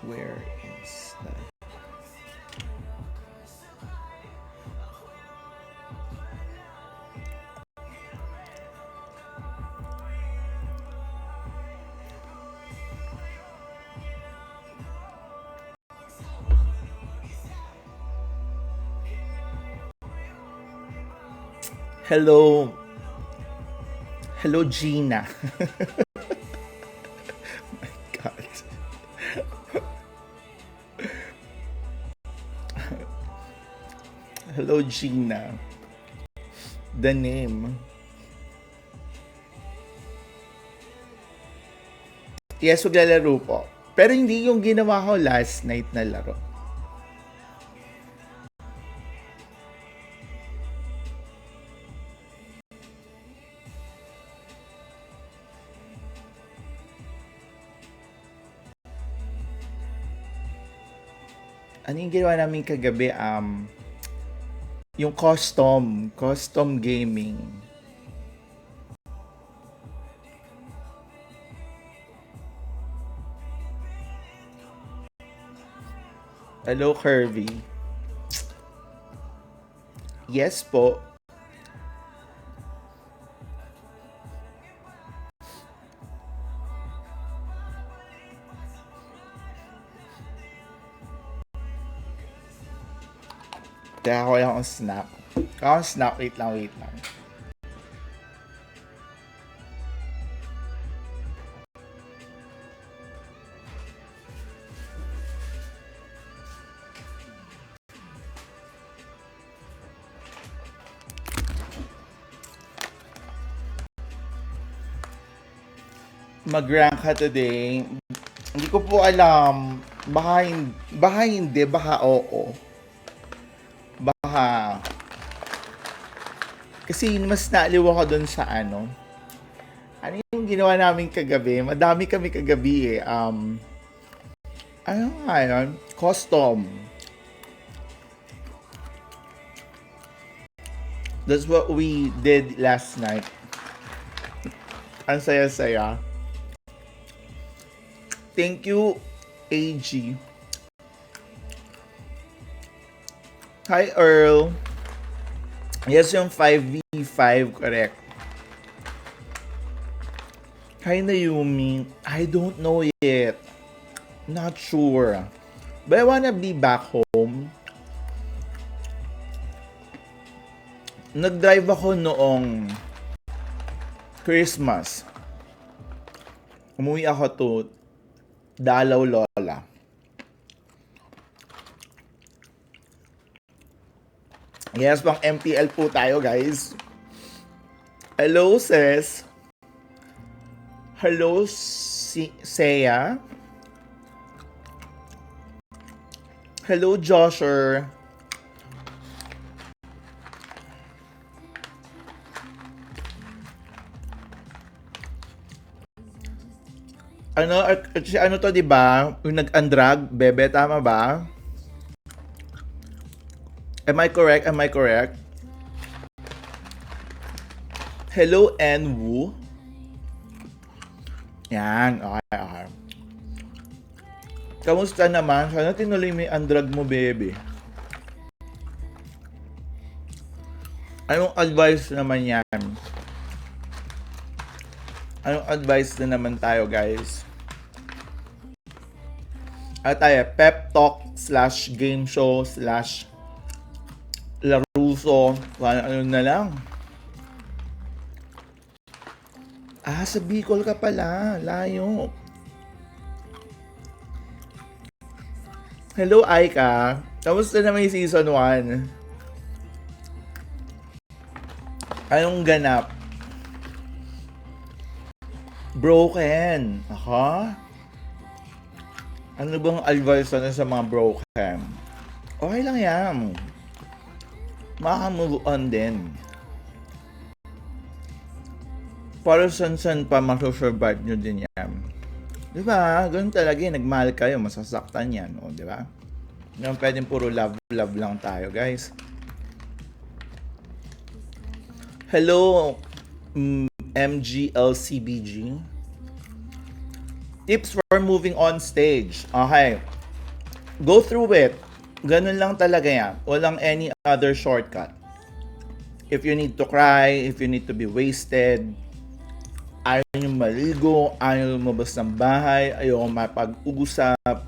Where is that? Hello. Hello, Gina. God. Hello, Gina. The name. Yes, maglalaro po. Pero hindi yung ginawa ko last night na laro. Ano yung ginawa namin kagabi? Yung custom gaming. Hello, Kirby. Yes po. Kaya ko yung snack. Snack, wait lang. Mag-rank ka today. Hindi ko po alam. Baka hindi, baka oo. Baka. Kasi mas naaliw ako dun sa ano. Ano yung ginawa namin kagabi? Madami kami kagabi eh. Ano nga yun? Custom. That's what we did last night. Ang saya-saya. Thank you, AG. Hi, Earl. Yes, yung 5v5, correct. Hi, Naomi. I don't know yet. Not sure. But I wanna be back home. Nag-drive ako noong Christmas. Umuwi ako to Dalaw Lola. Yes, pang MPL po tayo, guys. Hello, sis. Hello, Seya. Hello, Josher. Ano to, 'di ba? Yung nag-undrag, bebe, tama ba? Am I correct? Hello, Enwu. Yan, okay. Kamusta naman? Sana tinuloy mo yung undrag mo, bebe. Anong advice naman yan? Anong advice na naman tayo, guys? Ano tayo? Pep talk / game show / laruso. Ano na lang. Sa Bicol ka pala. Layo. Hello, Aika. Kamusta naman yung season 1? Anong ganap? Broken. Aha. Ano bang advice na sa mga broken? Okay lang yan. Maka-move on din. Para san pa masosurvive nyo din yan. Diba? Ganun talaga yung nagmahal kayo, masasaktan yan. O, diba? Hindi pwedeng puro love lang tayo, guys. Hello, MGLCBG. Tips for moving on stage. Okay. Go through it. Ganun lang talaga yan. Walang any other shortcut. If you need to cry, if you need to be wasted, ayaw nyo maligo, ayaw nyo lumabas ng bahay, ayaw mapag-usap,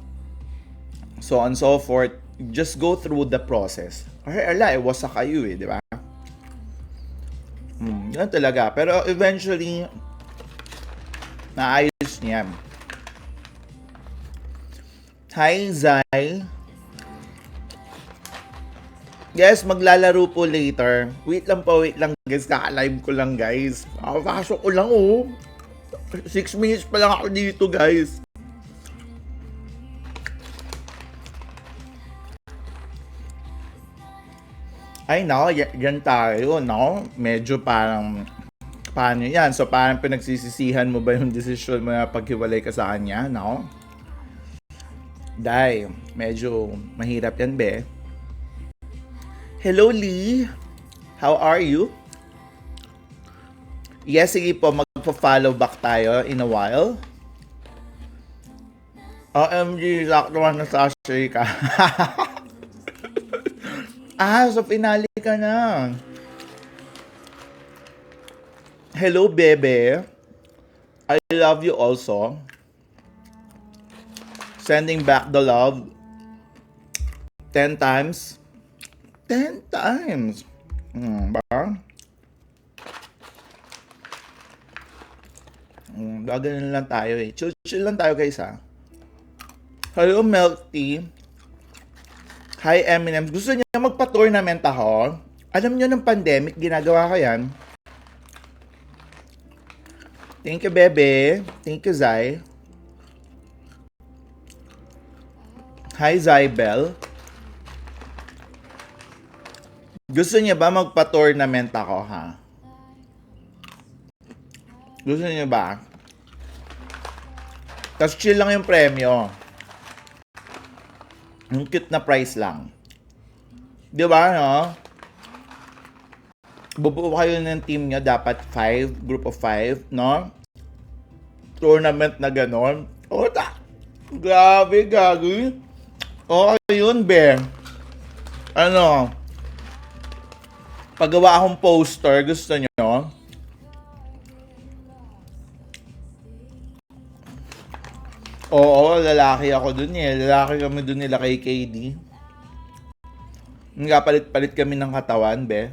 so on and so forth, just go through the process. Ala, wasa kayo di ba? Yan talaga. Pero eventually, naayos niyan. Hi, Zai. Yes, maglalaro po later. Wait lang guys. Kaka-live ko lang guys. Pasok ko lang 6 minutes pa lang ako dito guys. Ay nako, yan tayo, no? Medyo parang, paano yan? So parang pinagsisisihan mo ba yung desisyon mo na paghiwalay ka sa kanya, no? Dahil, medyo mahirap yan, be. Hello, Lee. How are you? Yes, sige po, magpa-follow back tayo in a while. OMG, sakto na sashay ka. So finale ka na. Hello, bebe. I love you also. Sending back the love 10 times. 10 times. Ba? Ganun lang tayo Chill lang tayo guys Hello, Milk Tea. Hi, Eminem. Gusto niya magpa-tournament ako? Alam niyo ng pandemic, ginagawa ko yan. Thank you, bebe. Thank you, Zai. Hi, Zybel. Gusto niya ba magpa-tournament ako, Gusto niya ba? Tapos chill lang yung premyo. Yung cute na price lang. Di ba, no? Bubuo kayo ng team nyo, dapat 5, group of 5, no? Tournament na ganon. Grabe, gagawin. Okay yun, be. Paggawa akong poster, gusto nyo? Oo, lalaki ako dun Lalaki kami dun nila kay KD. Nga palit-palit kami ng katawan, be.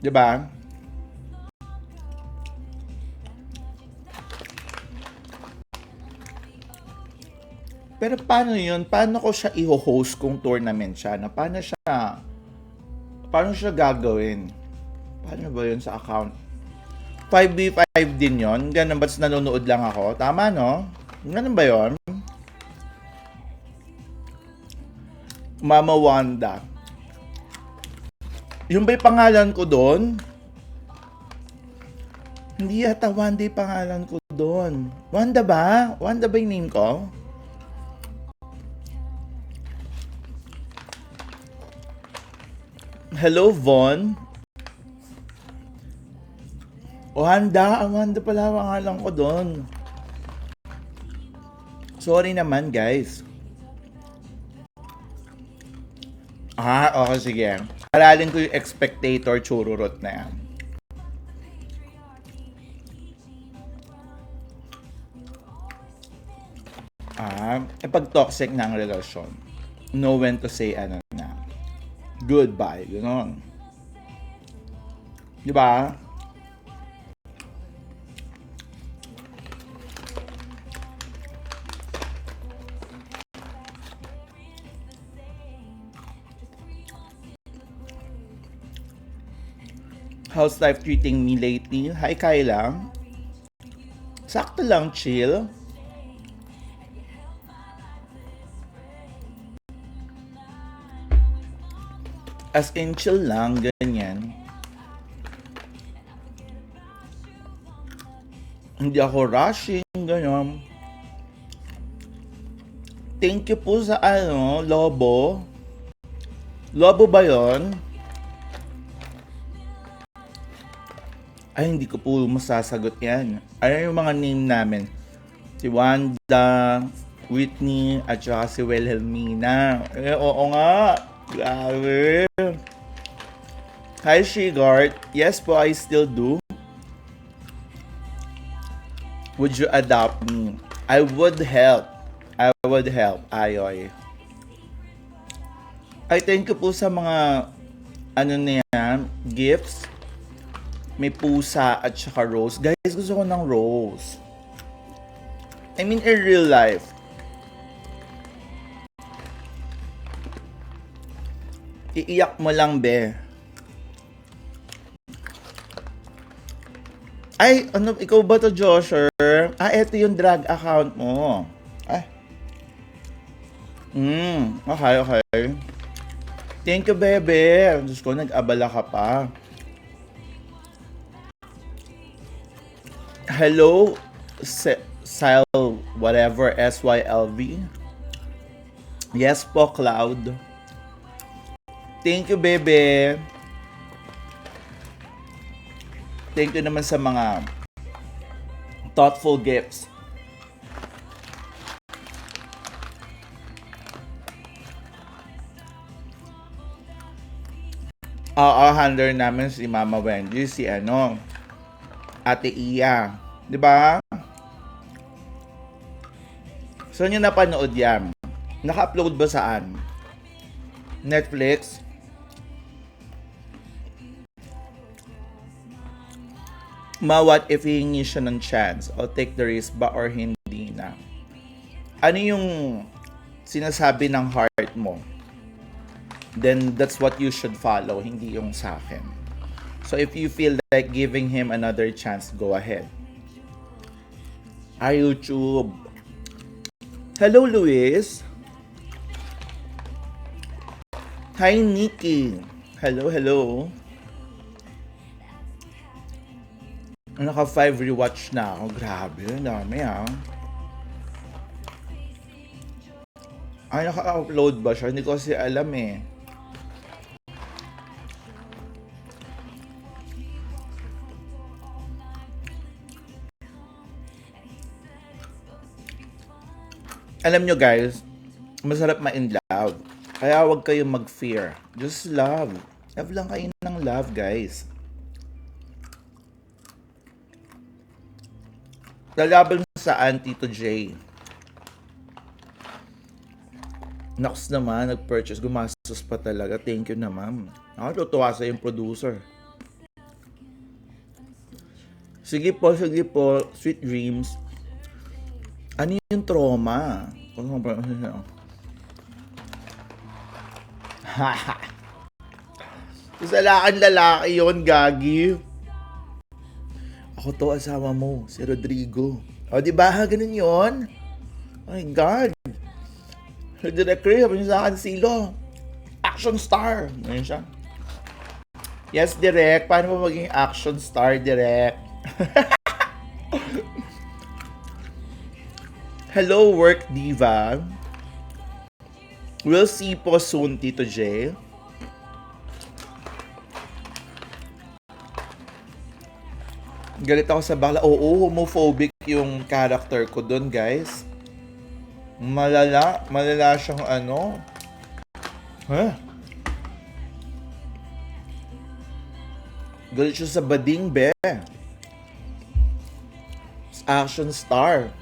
Diba? Pero paano yun? Paano ko siya i-host kung tournament siya? Paano siya gagawin? Paano ba yun sa account? 5v5 din yon. Ganun ba't nanonood lang ako? Tama, no? Ganun ba yon? Mama Wanda. Yung ba'y pangalan ko doon? Hindi yata Wanda yung pangalan ko doon. Wanda ba? Wanda ba yung name ko? Hello, Von. Wanda pala ang pangalan ko doon. Sorry naman, guys. Okay, sige. Aralin ko yung expectator chururot na yan. Pag toxic na ang relasyon, know when to say goodbye, gano'n. Di ba? How's life treating me lately? Hi, Kyla. Sakto lang, chill. As in, chill lang, ganyan. Hindi ako rushing, ganyan. Thank you po sa Lobo. Lobo ba yon? Ay, hindi ko po masasagot yan. Ano yung mga name namin? Si Wanda, Whitney at saka si Wilhelmina. Oo nga. Grabe. Hi, Shigart. Yes po, I still do. Would you adopt me? I would help. Ayoy. I thank you po sa mga na yan, gifts. May pusa at saka rose. Guys, gusto ko ng rose. I mean, in real life. Iiyak mo lang, be. Ay, ano, ikaw ba to, Josher? Eto yung drag account mo. Ay. Okay. Thank you, bebe. Diyos ko, nag-abala ka pa. Hello, Syle, whatever, SYLV. Yes po, Cloud. Thank you, bebe. Thank you naman sa mga thoughtful gifts. Handler namin si Mama Wendy, si Ate Iya. Di ba? Saan nyo napanood yan? Naka-upload ba saan? Netflix? What if hihingi siya ng chance? O take the risk ba or hindi na? Ano yung sinasabi ng heart mo? Then that's what you should follow, hindi yung sa akin. So if you feel like giving him another chance, go ahead. YouTube. Hello, Luis. Hi, Nikki. Hello. Naka 5 rewatch na ako. Grabe, dami Ay, naka-upload ba siya? Hindi ko kasi alam eh. Alam nyo guys, masarap ma-in love. Kaya huwag kayong mag-fear. Just love. Love lang kayo ng love, guys. Lalaban saan, Tito J? Nox naman, nag-purchase. Gumastos pa talaga. Thank you naman. Nakatutuwa sa yung producer. Sige po. Sweet dreams. Ano yung trauma? Kasalakan lalaki yun, Gagi. Ako to, asawa mo, si Rodrigo. O, di ba? Ganun yun? Oh my God. Director, sabi niya sa akin, Silo. Action star. Ngayon siya. Yes, Direk. Paano mo maging action star, Direk? Hello, work diva. We'll see po soon, Tito J. Galit ako sa bakla. Oo, homophobic yung character ko doon, guys. Malala siyang Galit siya sa bading, be. Action star.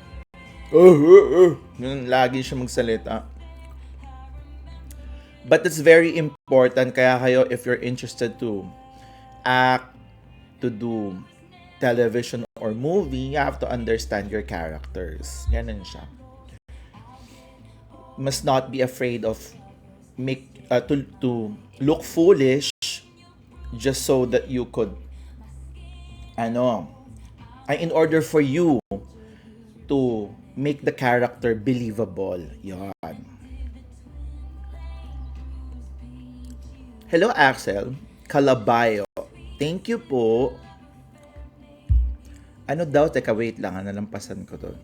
Yun, lagi siya magsalita. But it's very important, kaya kayo, if you're interested to act, to do television or movie, you have to understand your characters. Ganun siya. Must not be afraid of to look foolish just so that you could in order for you to make the character believable. Yan. Hello, Axel. Calabayo. Thank you po. Ano daw? Teka, wait lang. Nalampasan ko to.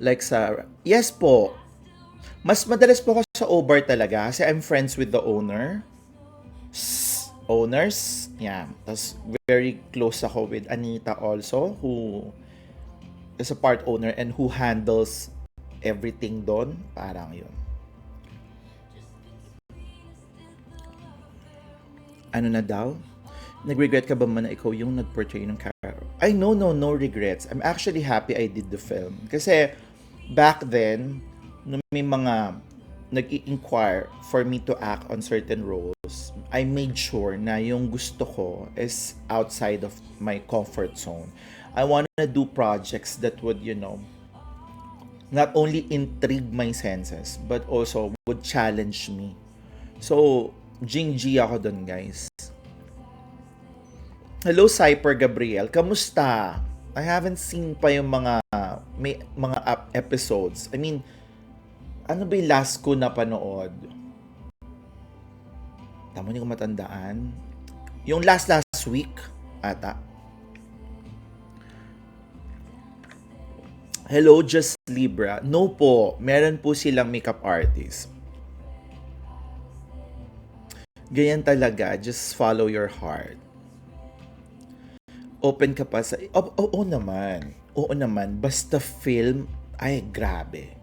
Like sa... Yes po. Mas madalas po ako sa Obar talaga kasi I'm friends with the owner. Owners. Yeah. Tapos very close ako with Anita also, who is a part owner and who handles everything doon, parang yun. Ano na daw? Nag-regret ka ba man na ikaw yung nag-portray ng character? I no, no regrets. I'm actually happy I did the film. Kasi back then, nung may mga nag-i-inquire for me to act on certain roles, I made sure na yung gusto ko is outside of my comfort zone. I wanna do projects that would, not only intrigue my senses, but also would challenge me. So, Jing G ako dun, guys. Hello, Cyper Gabriel. Kamusta? I haven't seen pa yung may mga episodes. I mean, ano ba yung last ko na panood? Tama niyo ko matandaan. Yung last week, ata. Hello, Just Libra. No po, meron po silang makeup artist. Ganyan talaga, just follow your heart. Open ka pa sa... Oo naman. Oo naman. Basta film, ay grabe.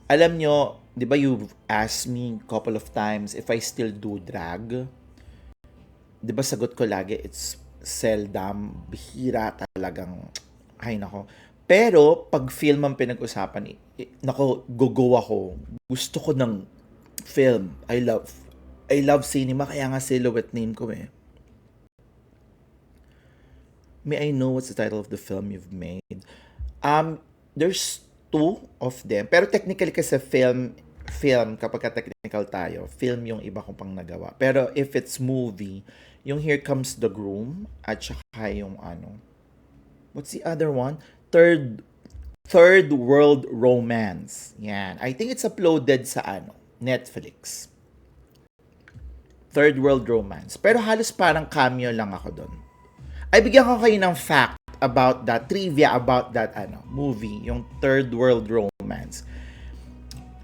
Alam nyo, di ba you've asked me a couple of times if I still do drag? Di ba sagot ko lagi, it's seldom, bihira talagang, ay nako. Pero, pag film ang pinag-usapan, nako, go ako. Gusto ko ng film. I love cinema, kaya nga Silhouette name ko eh. May I know what's the title of the film you've made? There's two of them. Pero technically kasi film, kapag technical tayo, film yung iba kong pang nagawa. Pero if it's movie, yung Here Comes the Groom, at saka yung what's the other one? Third World Romance. Yan. I think it's uploaded sa Netflix. Third World Romance. Pero halos parang cameo lang ako doon. Ay, bigyan ko kayo ng fact about that, trivia about that movie, yung Third World Romance.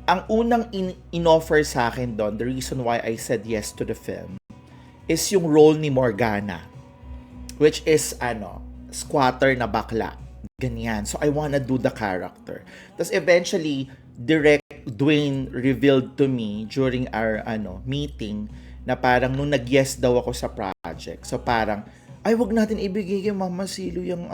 Ang unang in-offer sa akin doon, the reason why I said yes to the film, is yung role ni Morgana, which is squatter na bakla. Ganyan. So I wanna do the character. Tapos eventually, Direct Dwayne revealed to me during our meeting na parang nung nag-yes daw ako sa project. So parang, ay, wag natin ibigay kay Mama Silo yung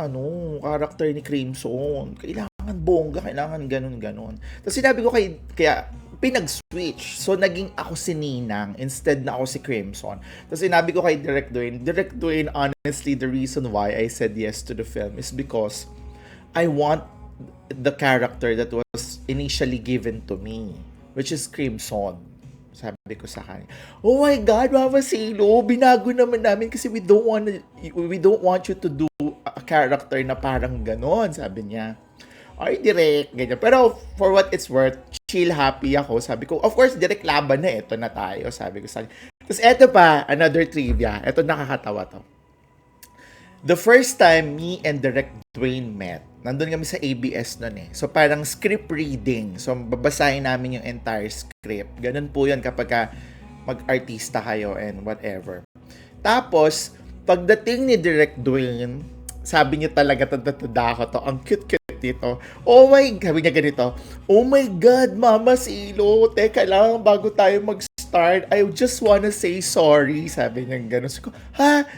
character ni Crimson. Kailangan bongga, kailangan ganun. Tapos sinabi ko kaya pinag-switch. So naging ako si Ninang instead na ako si Crimson. Tapos sinabi ko kay Direct Dwayne, honestly, the reason why I said yes to the film is because I want the character that was initially given to me, which is Crimson. Sabi ko sa kanya, oh my God, Mama Silo, binago naman namin kasi we don't want you to do a character na parang ganon, sabi niya. Ay, Direk, ganyan. Pero for what it's worth, chill, happy ako. Sabi ko, of course, Direk, laban na, ito na tayo, sabi ko sa kanya. Tapos eto pa, another trivia. Ito nakakatawa to. The first time me and Direct Dwayne met, nandun kami sa ABS nun eh. So parang script reading. So babasahin namin yung entire script. Ganun po yun kapag mag-artista kayo and whatever. Tapos, pagdating ni Direct Dwayne, sabi niya talaga, tanda ako to, ang cute-cute dito. Oh my, sabi niya ganito, oh my God, Mama Silo, teka lang, bago tayo mag-start, I just wanna say sorry, sabi niya gano'n. So, ha?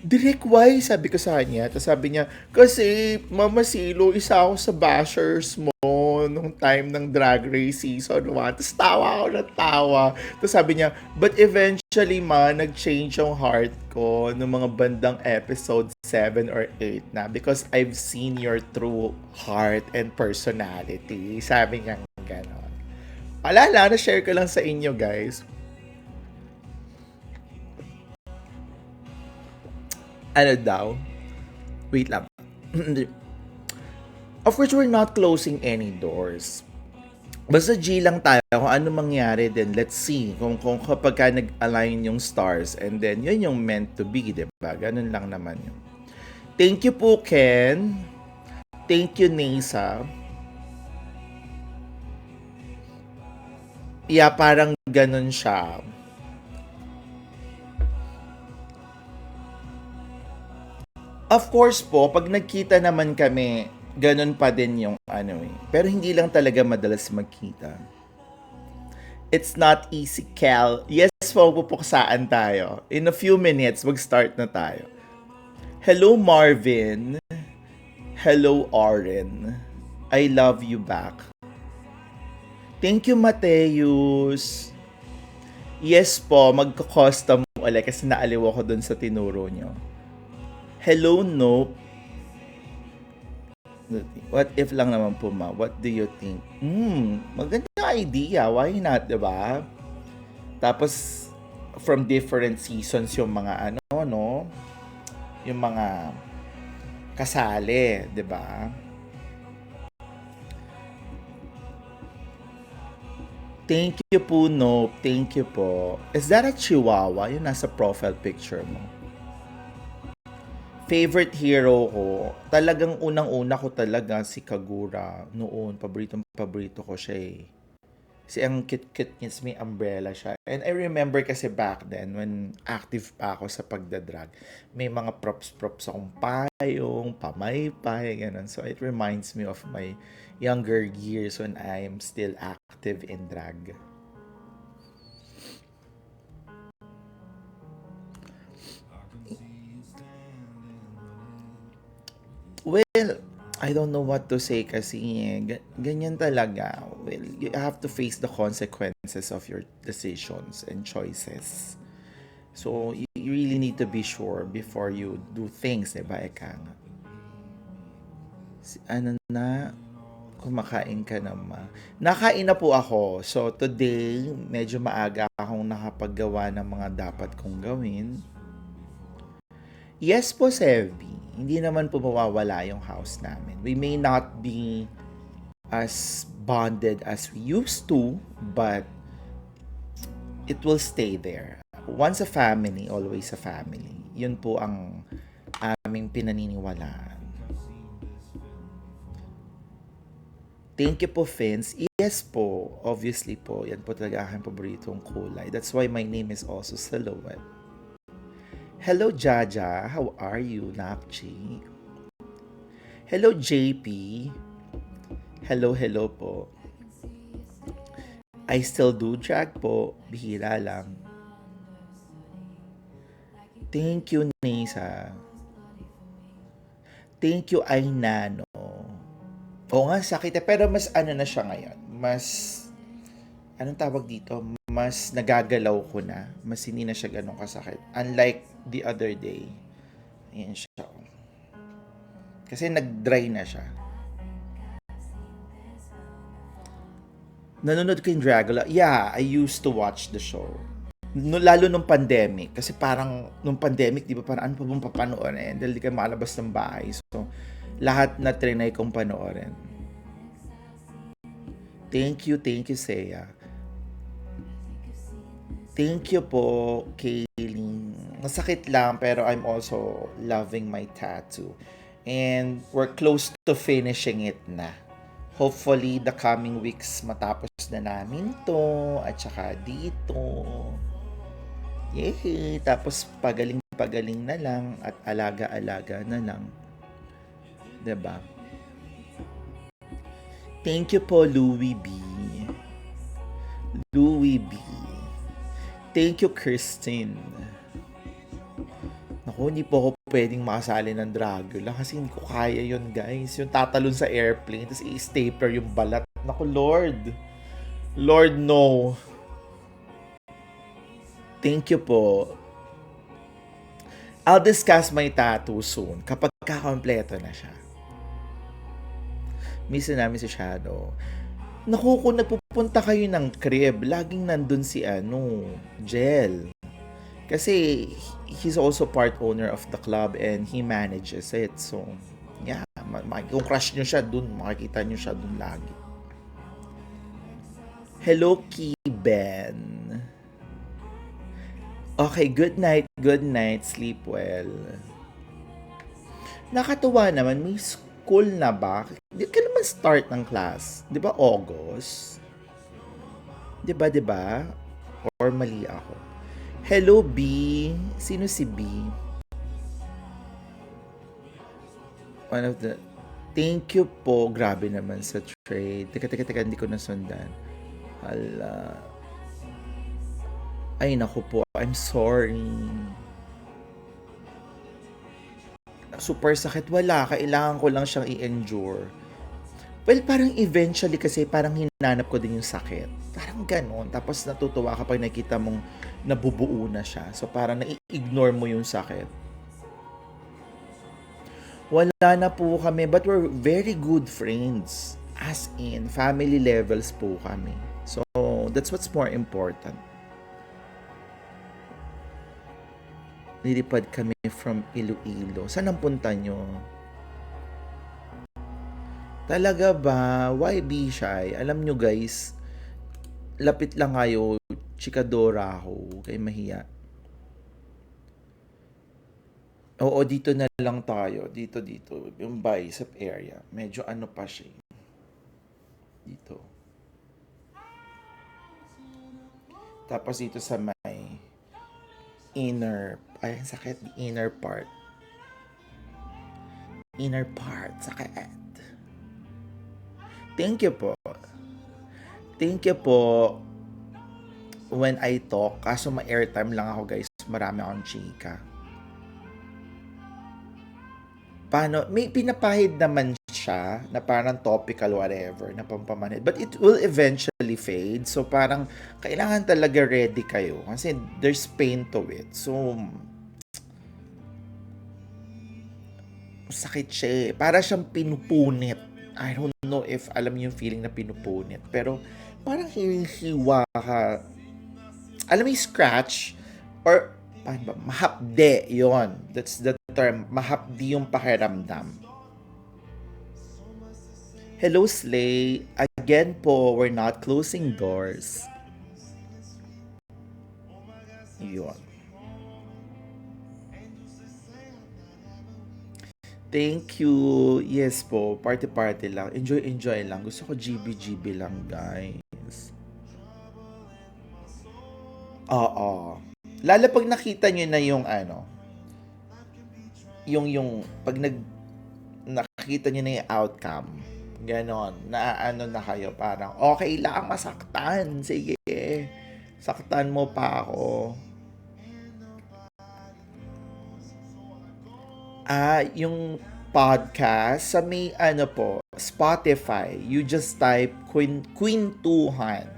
Direct, why? Sabi ko sa kanya. Tapos sabi niya, kasi Mama Silo, isa ako sa bashers mo nung time ng Drag Race Season 1. Tapos tawa ako ng tawa. Tapos sabi niya, but eventually nag-change yung heart ko nung mga bandang episode 7 or 8 na because I've seen your true heart and personality. Sabi niya gano'n. Alala, na-share ko lang sa inyo, guys. Ano daw? Wait lang. Of course, we're not closing any doors. Basta G lang tayo kung ano mangyari din. Let's see. Kung kapag ka nag-align yung stars and then yun yung meant to be, diba? Ganun lang naman yun. Thank you po, Ken. Thank you, Nasa. Yeah, parang ganun siya. Of course po, pag nagkita naman kami ganun pa din yung ano eh. Pero hindi lang talaga madalas magkita. It's not easy, Cal. Yes po, pupuksaan tayo. In a few minutes, mag-start na tayo. Hello, Marvin. Hello, Oren. I love you back. Thank you, Mateus. Yes po, magka-custom ulit kasi naaliw ako dun sa tinuro nyo. Hello, Nope. What if lang naman po, ma? What do you think? Maganda idea. Why not, diba? Tapos, from different seasons yung mga ano, no? Yung mga kasali, diba? Thank you po, no. Thank you po. Is that a chihuahua? Yung nasa profile picture mo. Favorite hero ko, talagang unang-una ko talaga si Kagura. Noon, paborito ko siya eh. Kasi ang cute-cute niya, may umbrella siya. And I remember kasi back then, when active pa ako sa pagdadrag, may mga props akong payong, pamaypay, ganun. So it reminds me of my younger years when I'm still active in drag. Well, I don't know what to say kasi ganyan talaga. Well, you have to face the consequences of your decisions and choices. So, you really need to be sure before you do things, diba, Eka nga? Ano na, kumakain ka naman. Nakain na po ako. So, today, medyo maaga akong nakapaggawa ng mga dapat kong gawin. Yes po, Sevi. Hindi naman po mawawala yung house namin. We may not be as bonded as we used to, but it will stay there. Once a family, always a family. Yun po ang aming pinaniniwalaan. Thank you po, Vince. Yes po, obviously po. Yan po talaga aking paboritong kulay. That's why my name is also Silhouette. Hello, Jaja. How are you, Napchi? Hello, JP. Hello po. I still do drag po. Bihira lang. Thank you, Nisa. Thank you, Ainano. Oo nga, sakit. Pero mas ano na siya ngayon. Mas, anong tawag dito? Mas nagagalaw ko na. Mas hindi na siya ganun kasakit. Unlike the other day. Ayan siya. Kasi nag-dry na siya. Nanonood ko yung Dragula. Yeah, I used to watch the show. Lalo nung pandemic. Kasi parang nung pandemic, di ba parang ano pa bang papanoorin? Dahil di ka makalabas ng bahay. So, lahat na trinay kong panoorin. Thank you, Seiya. Thank you po, Kayleen. Masakit lang, pero I'm also loving my tattoo. And we're close to finishing it na. Hopefully, the coming weeks matapos na namin to. At saka dito. Yay! Tapos pagaling-pagaling na lang at alaga-alaga na lang. Diba? Thank you po, Louie B. Louie B. Thank you, Christine. Naku, hindi po ako pwedeng makasali ng Dragula kasi hindi ko kaya yun, guys. Yung tatalon sa airplane, tapos i-stapler yung balat. Naku, Lord. Lord, no. Thank you po. I'll discuss my tattoo soon kapag kakompleto na siya. Miss namin si Shadow. Naku, kung nagpupunta kayo ng crib, laging nandun si Jel. Kasi he's also part owner of the club and he manages it. So, yeah, kung crush nyo siya dun, makikita nyo siya dun lagi. Hello, Kiben. Okay, good night, sleep well. Nakatuwa naman, may school na ba? Di ka naman start ng class. Di ba August? Di ba? Or mali ako? Hello, B. Sino si B? One of the... Thank you po. Grabe naman sa trade. Teka, hindi ko nasundan. Hala. Ay, naku po. I'm sorry. Super sakit. Wala. Kailangan ko lang siyang i-endure. Well, parang eventually kasi parang hinanap ko din yung sakit. Parang ganon. Tapos natutuwa kapag nakita mong nabubuo na siya. So parang nai-ignore mo yung sakit. Wala na po kami, but we're very good friends. As in, family levels po kami. So, that's what's more important. Nilipad kami from Iloilo. Saan ang punta nyo? Talaga ba? Why be shy? Alam nyo guys, lapit lang kayo. Chikadora ako. Kay mahiya. Oo, dito na lang tayo. Dito. Yung bicep area. Medyo ano pa siya. Dito. Tapos dito sa may inner. Ay, sakit. Inner part. Inner part. Sakit. Thank you po. Thank you po. When I talk, kaso ma-airtime lang ako guys. Marami akong chika. Paano, may pinapahid naman siya na parang topical whatever na pampamanid, but it will eventually fade, so parang kailangan talaga ready kayo kasi there's pain to it. So sakit siya eh. Para siyang pinupunit. I don't know if alam niyo yung feeling na pinupunit, pero parang hinihiwa ka. Alam mo yung scratch or paano ba? Mahapde yon. That's the term. Mahapdi yung pakiramdam. Hello, Slay. Again po, we're not closing doors. Yun. Thank you. Yes po, party-party lang. Enjoy lang. Gusto ko GB lang, guys. Oo. Lalo pag nakita nyo na yung ano, yung pag nakita nyo na yung outcome, ganon, na ano na kayo, parang okay lang masaktan, sige, saktan mo pa ako. Yung podcast sa may ano po, Spotify, you just type Quintuhan.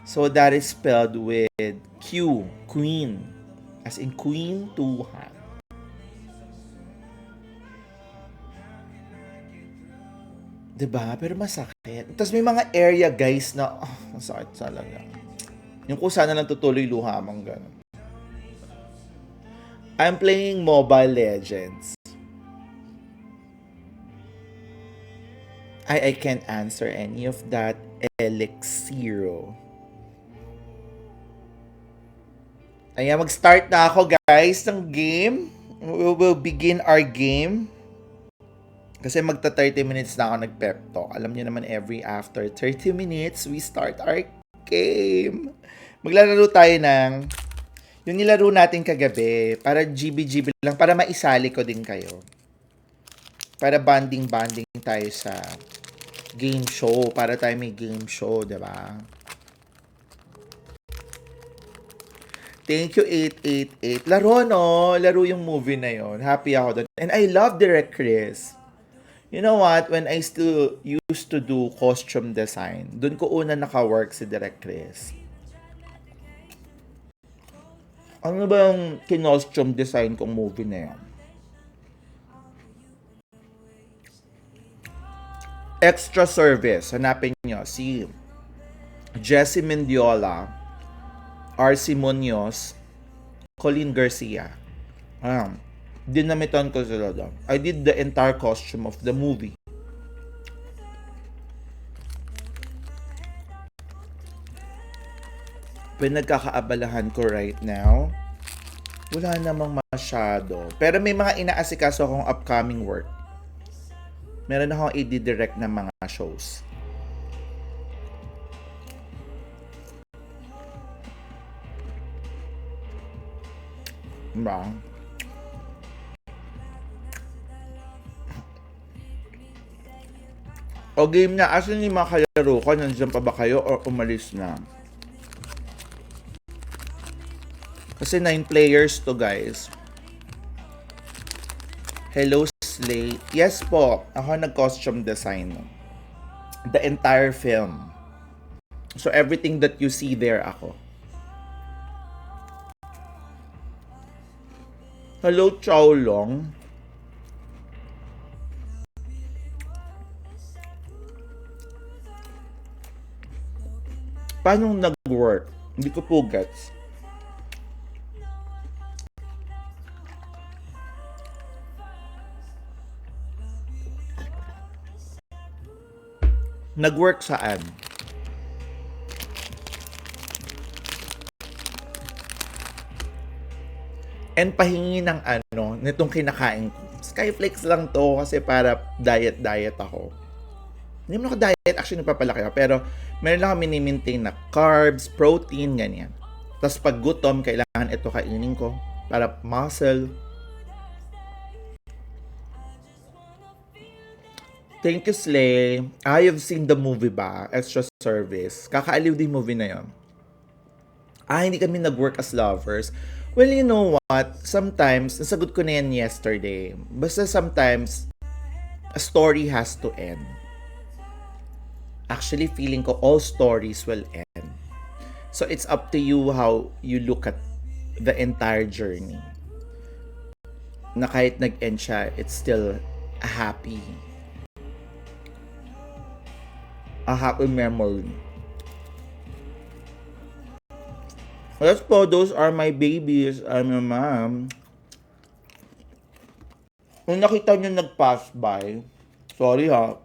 So that is spelled with Q, Queen, as in Quintuhan. Diba? Pero masakit. Tapos may mga area guys na, masakit talaga. Yung kung sana lang tutuloy luhamang gano'n. I'm playing Mobile Legends. I can't answer any of that. Elixiro. Ayan, mag-start na ako guys ng game. We will begin our game. Kasi magta 30 minutes na ako nag-pep talk. Alam niyo naman every after 30 minutes, we start our game. Maglalaro tayo ng yung nilaro natin kagabi para GB lang, para maisali ko din kayo. Para bonding tayo sa game show. Para tayo may game show, diba? Thank you, 888. Laro, no? Laro yung movie na yon. Happy ako doon. And I love Direct Chris. You know what? When I still used to do costume design, doon ko una naka-work si Direct Chris. Ano ba yung kinostume design kong movie na yun? Extra Service. Hanapin nyo. Si Jessie Mendiola, RC Munoz, Colleen Garcia. Dinamitan ko sila doon. I did the entire costume of the movie. Pinagkakaabalahan ko right now, wala namang masyado. Pero may mga inaasikaso akong upcoming work. Meron akong i-direct na mga shows. Diba? O game na, asan yung mga kalaro ko? Nandiyan pa ba kayo o umalis na? Kasi 9 players to, guys. Hello, Slay. Yes po, ako nag-costume design. The entire film. So everything that you see there, ako. Hello, Chow Long. Paano nag-work? Hindi ko po gets. Nag-work saan? And pahingi ng ano, nitong kinakain ko. Skyflakes lang to kasi para diet ako. Hindi mo naka-diet, actually nagpapalaki ako. Pero meron lang kami ni-maintain na carbs, protein, ganyan. Tapos pag gutom, kailangan ito kainin ko para muscle. Thank you, Slay. I have seen the movie ba? Extra Service. Kakaaliw din movie na yon. Hindi kami nag-work as lovers. Well, you know what? Sometimes, nasagot ko na yan yesterday. Basta sometimes, a story has to end. Actually, feeling ko all stories will end. So, it's up to you how you look at the entire journey. Na kahit nag-end siya, it's still a happy memory. Yes po, those are my babies. I'm a mom. Kung nakita nyo nag-pass by, sorry ha,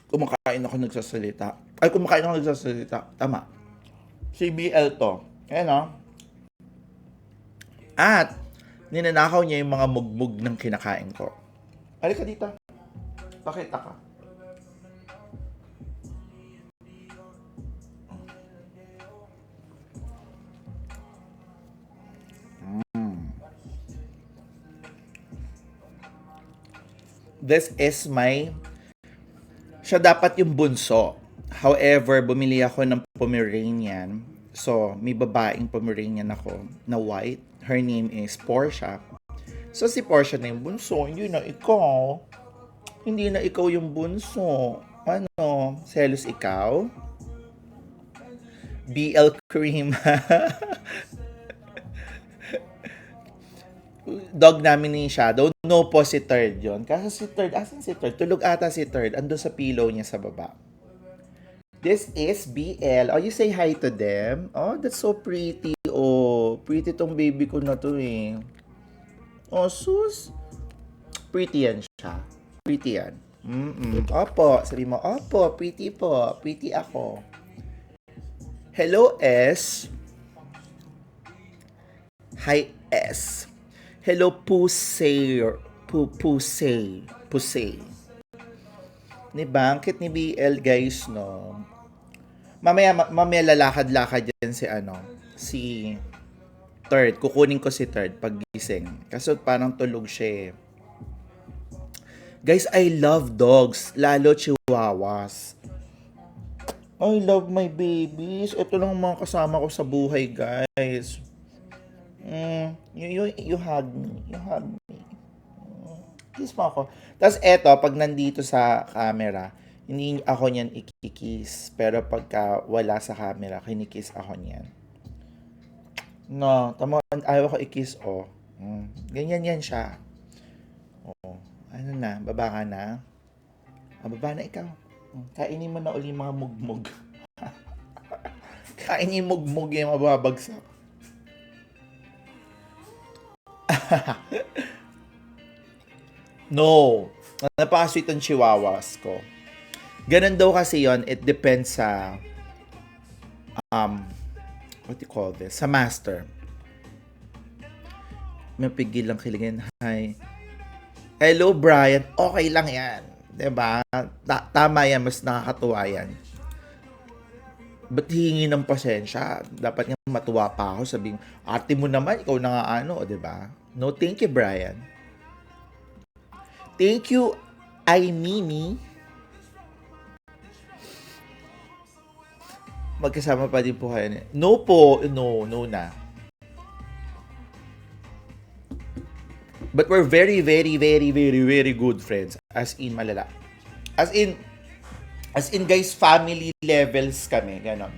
kumakain ako nagsasalita. Tama. CBL to. Ayan o. At, ninanakaw niya yung mga mugbog ng kinakain ko. Halika dito. Pakita ka. This is siya dapat yung bunso. However, bumili ako ng Pomeranian. So, may babaeng Pomeranian ako na white. Her name is Portia. So, si Portia na yung bunso. Hindi na ikaw yung bunso. Ano? Selos ikaw? BL cream. Dog namin ni Shadow. No po si Third yun. Kasi si Third, asan si Third? Tulog ata si Third. Ando sa pillow niya sa baba. This is BL. Oh, you say hi to them? Oh, that's so pretty. Oh, pretty tong baby ko na to eh. Oh, sus. Pretty yan siya. Pretty yan. Opo. Sabi mo, opo, pretty po. Pretty ako. Hello, S. Hi, S. Hello, Pusey. Diba? Ang cute ni BL, guys, no? Mamaya lalakad-lakad yan si Third. Kukunin ko si Third pag gising. Kasi parang tulog siya eh. Guys, I love dogs. Lalo chihuahuas. I love my babies. Ito lang mga kasama ko sa buhay, guys. You hug me. Kiss mo ako. Tapos eto, pag nandito sa camera, hindi ako niyan ikikiss. Pero pagka wala sa camera, kinikiss ako niyan. No, tamo, ayaw ko i-kiss, oh. Ganyan yan siya. Oh, ano na, baba ka na? Baba na ikaw. Kainin mo na uli mga mugmug. Kainin yung mugmug yung mababagsak. No. Napaka-sweet ang chihuahuas ko. Ganun daw kasi yon. It depends sa what do you call this? Sa master. May pigil lang kiligin. Hi. Hello, Brian. Okay lang yan. Diba? Tama yan. Mas nakakatuwa yan. Ba't hihingi ng pasensya? Dapat nga matuwa pa ako. Sabing, ate mo naman, ikaw na nga diba? No, thank you, Brian. Thank you, Ainini. Magkasama pa din po kayo. No po. No na. But we're very, very, very, very, very good friends. As in, malala. As in guys, family levels kami. Ganon.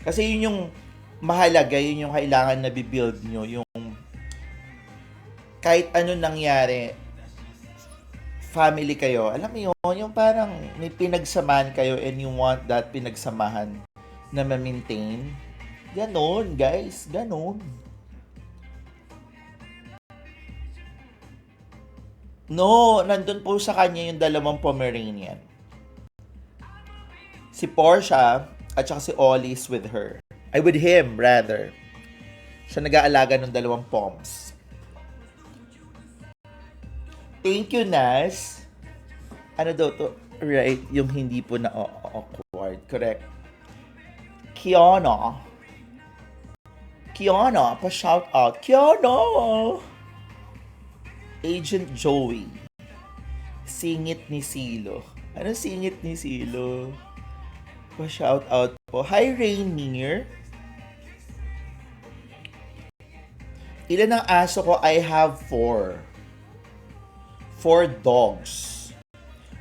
Kasi yun yung mahalaga, yun yung kailangan na bibuild nyo. Yung kahit ano nangyari, family kayo. Alam mo yun, yung parang may pinagsamahan kayo and you want that pinagsamahan na ma-maintain. Ganon, guys. Ganon. No, nandun po sa kanya yung dalawang Pomeranian. Si Portia at saka si Ollie is with her. Ay, with him, rather. Siya nag-aalaga ng dalawang Poms. Thank you, Nas. Ano daw to? Right, yung hindi po na awkward. Correct. Kiana, pa-shout out. Kiana! Agent Joey. Singit ni Silo. Ano singit ni Silo? Pa-shout out po. Hi, Rainier. Ilan ang aso ko? I have 4. 4 dogs.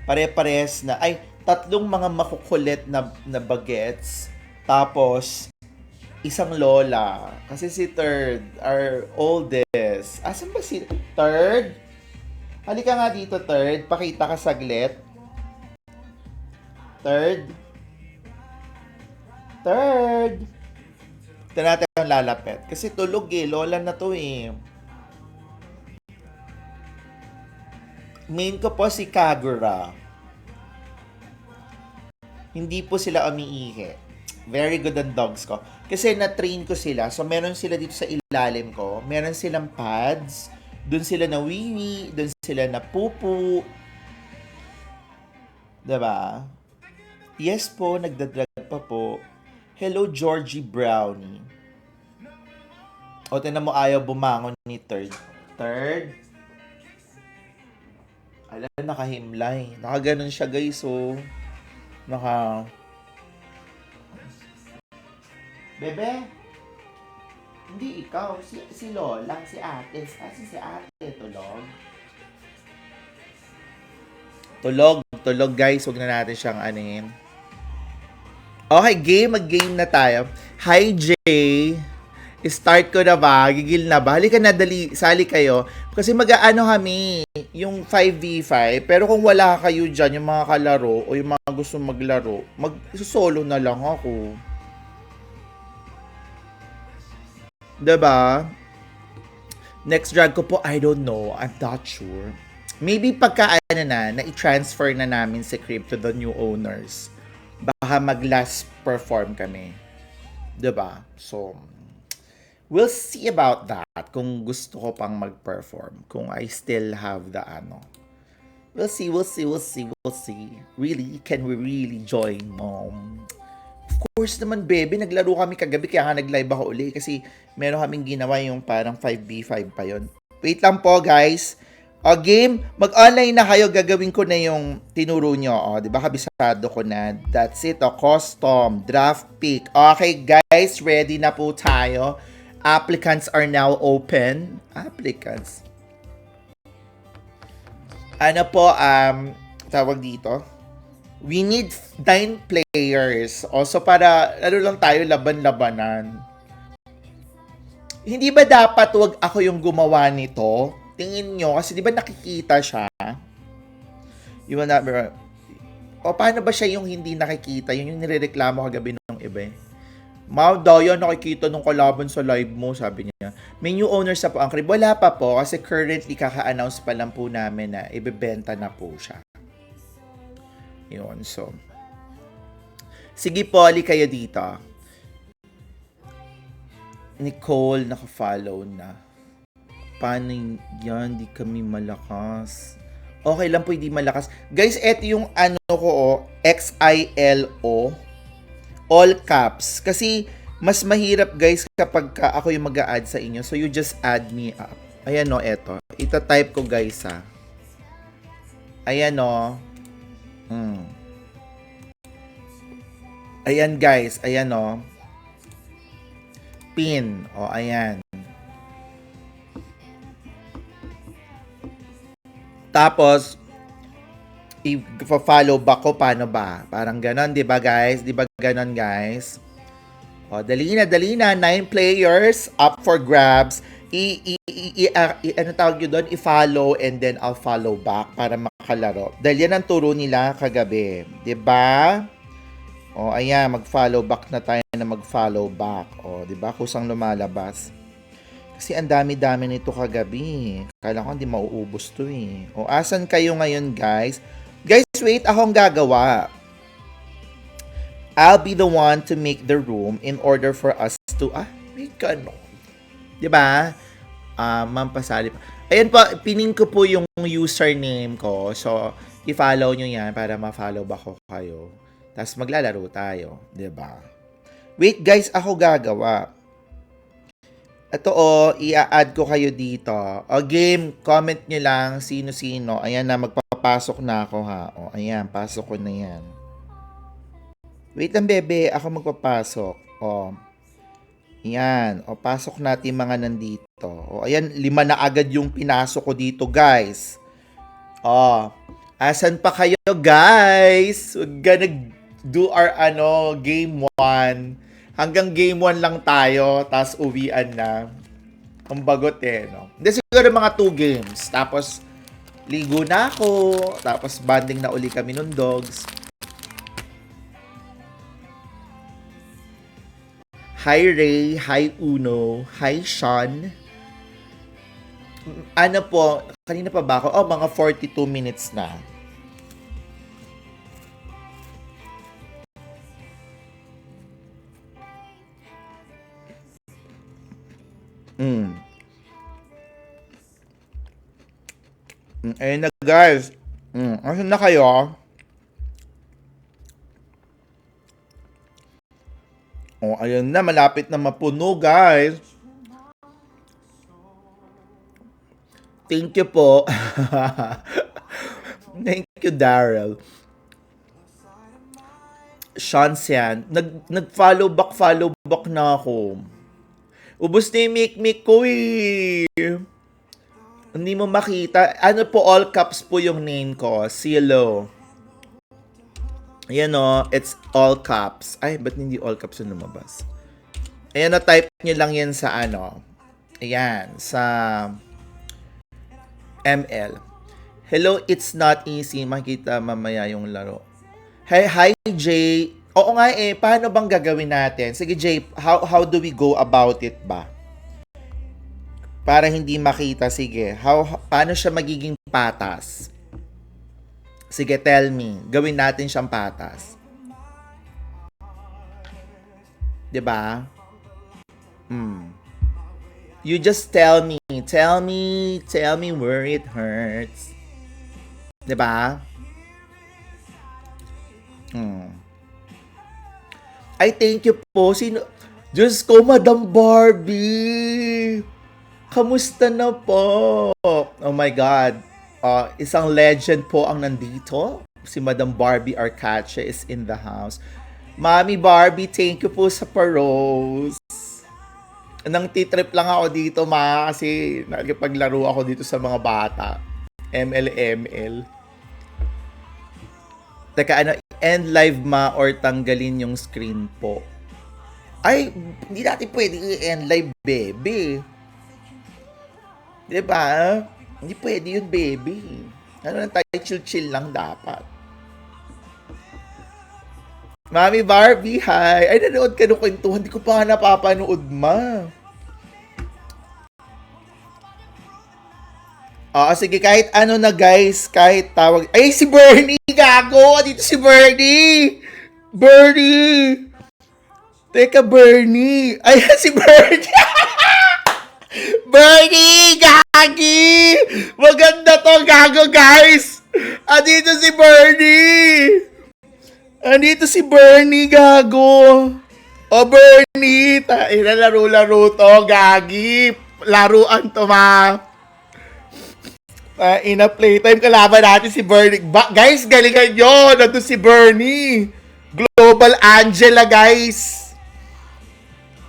Pare-pares na. Ay, 3 mga makukulit na bagets. Tapos, isang lola. Kasi si Third, our oldest. Asan ba si Third? Halika nga dito, Third. Pakita ka saglit. Third. Ito natin ang lalapit. Kasi tulog lola na to Main ko po si Kagura. Hindi po sila umiihi. Very good ang dogs ko. Kasi na-train ko sila. So, meron sila dito sa ilalim ko. Meron silang pads. Doon sila na wiwi. Doon sila na pupu. Diba? Yes po, nagdadrag pa po. Hello, Georgie Brownie. O, tinan mo ayaw bumangon ni Third. Third? Ala, nakahimlay. Nakaganon siya, guys, Bebe? Hindi ikaw. Si Lola, si ate. Si ate, tulog. Tulog, guys. Huwag na natin siyang anin. Okay, mag-game na tayo. Hi, Jay. Start ko na ba? Gigil na ba? Halika na, dali. Sali kayo. Kasi mag-aano kami, yung 5v5. Pero kung wala kayo dyan, yung mga kalaro o yung mga gusto maglaro, mag-solo na lang ako. Diba? Next drag ko po, I don't know. I'm not sure. Maybe pagka na-transfer na namin si Crib to the new owners. Baka mag-last perform kami. Diba? So, we'll see about that kung gusto ko pang mag-perform. Kung I still have the We'll see. Really? Can we really join, Mom? Of course naman, baby. Naglaro kami kagabi kaya nga nag-live ako uli kasi meron kaming ginawa yung parang 5v5 pa yon. Wait lang po, guys. O, game. Mag-online na kayo. Gagawin ko na yung tinuro nyo. O, di ba? Kabisado ko na. That's it. O, custom. Draft pick. Okay, guys. Ready na po tayo. Applicants are now open. Applicants. Ano po, tawag dito? We need 9 players. Also, para, lang tayo, laban-labanan. Hindi ba dapat wag ako yung gumawa nito? Tingin nyo, kasi di ba nakikita siya? You will not be... O, paano ba siya yung hindi nakikita? Yun yung nirereklamo kagabi ng iba Mau daw yan nakikita nung kalaban sa live mo, sabi niya. May new owners na po ang Crib. Wala pa po kasi currently kaka-announce pa lang po namin na ibebenta na po siya. Yun, so. Sige po, ali kayo dito. Nicole, naka-follow na. Paano yan? Di kami malakas. Okay lang po, hindi malakas. Guys, eto yung ko, XILO. All caps. Kasi, mas mahirap guys kapag ako yung mag-a-add sa inyo. So, you just add me up. Ayan eto. Ita-type ko guys Ayan Ayan guys, ayan o. Pin. O, ayan. Tapos, i-follow back ko, paano ba? Parang ganon, di ba guys? Di ba ganon guys? O, dali na. 9 players up for grabs. Ano tawag yun doon? I-follow and then I'll follow back para makalaro. Dahil yan ang turo nila kagabi. Di ba? O, ayan, mag-follow back na tayo na mag-follow back. O, di ba? Kusang lumalabas. Kasi ang dami-dami nito kagabi. Kala ko hindi mauubos to eh. O, asan kayo ngayon guys? Guys, wait, akong gagawa. I'll be the one to make the room in order for us to, may ganon. Diba? Ma'am Pasali. Ayan po, pining ko po yung username ko. So, i-follow nyo yan para ma-follow back ko kayo. Tapos maglalaro tayo. Diba? Wait guys, ako gagawa. Ito i-add ko kayo dito. Game, comment nyo lang sino-sino. Ayan na, magpapasok na ako ha. Ayan, pasok ko na yan. Wait lang, bebe. Ako magpapasok. Yan. Pasok natin mga nandito. Ayan, 5 na agad yung pinasok ko dito, guys. Asan pa kayo, guys? We're gonna do our, game 1. Hanggang game 1 lang tayo, tapos uwian na. Ang bagot no? Hindi, siguro mga 2 games. Tapos, ligo na ako. Tapos, banding na uli kami nun, dogs. Hi Ray, hi Uno, hi Sean. Ano po, kanina pa ba ako? Mga 42 minutes na. Ayun na guys. Asan na kayo? Ayun na, malapit na mapuno, guys. Thank you po. Thank you, Daryl. Sean Sian, nag-follow back na ako. Ubus na yung make ko eh. Hindi mo makita. Ano po, all caps po yung name ko. Silo. Ayan it's all caps. Ay, ba't hindi all caps yung lumabas? Ayan type nyo lang yan sa ayan, sa ML. Hello, it's not easy. Makita mamaya yung laro. Hi, Jay. Oo nga paano bang gagawin natin? Sige, Jay, how do we go about it ba? Para hindi makita, sige. Paano siya magiging patas? Sige, tell me. Gawin natin siyang patas. 'Di ba? You just tell me where it hurts. 'Di ba? Ay, thank you po. Diyos ko, Madam Barbie. Kamusta na po? Oh my God. Isang legend po ang nandito. Si Madam Barbie Arcache is in the house. Mami Barbie, thank you po sa paros. Nang titrip lang ako dito, kasi nagpaglaro ako dito sa mga bata. ML. Teka, end live or tanggalin yung screen po? Ay, hindi natin pwede i-end live, baby. Diba? Hindi pwede yun, baby. Ano lang tayo, chill lang dapat. Mami Barbie, hi! Ay, nanood ka nung kwentuhan. Hindi ko pa nga napapanood, ma. Sige, kahit ano na guys, kahit tawag. Ay, si Bernie! Gago! Dito si Bernie! Bernie! Teka, Bernie! Ay, si Bernie! Bernie! Gagi! Maganda to, gago, guys! Andito si Bernie! Andito si Bernie, gago! Bernie! Laro-laro to, gagi! Laruan to, ma! In a playtime, kalaban natin si Bernie. Guys, galingan nyo! Nandun si Bernie! Global Angela, guys.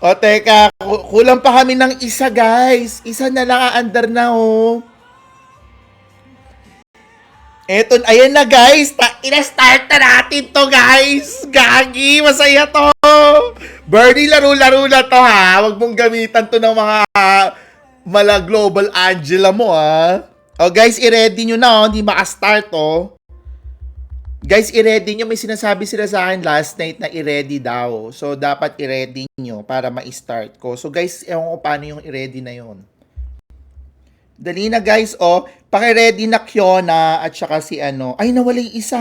O, teka. Kulang pa kami ng isa, guys. Isa na lang aandar na, oh. Eto, ayan na, guys. Ina-start na natin to, guys. Gagi, masaya to. Bernie, laro-laro na to, ha. Huwag mong gamitan to ng mga mala Global Angela mo, ha. O, guys, i-ready nyo na, oh. Hindi maka-start, oh. Guys, i-ready nyo. May sinasabi sila sa akin last night na i-ready daw. So, dapat i-ready nyo para ma-start ko. So, guys, ewan ko paano yung i-ready na yon. Dali na, guys, oh. Paki-ready na Kiona at saka si ano. Ay, nawala yung isa.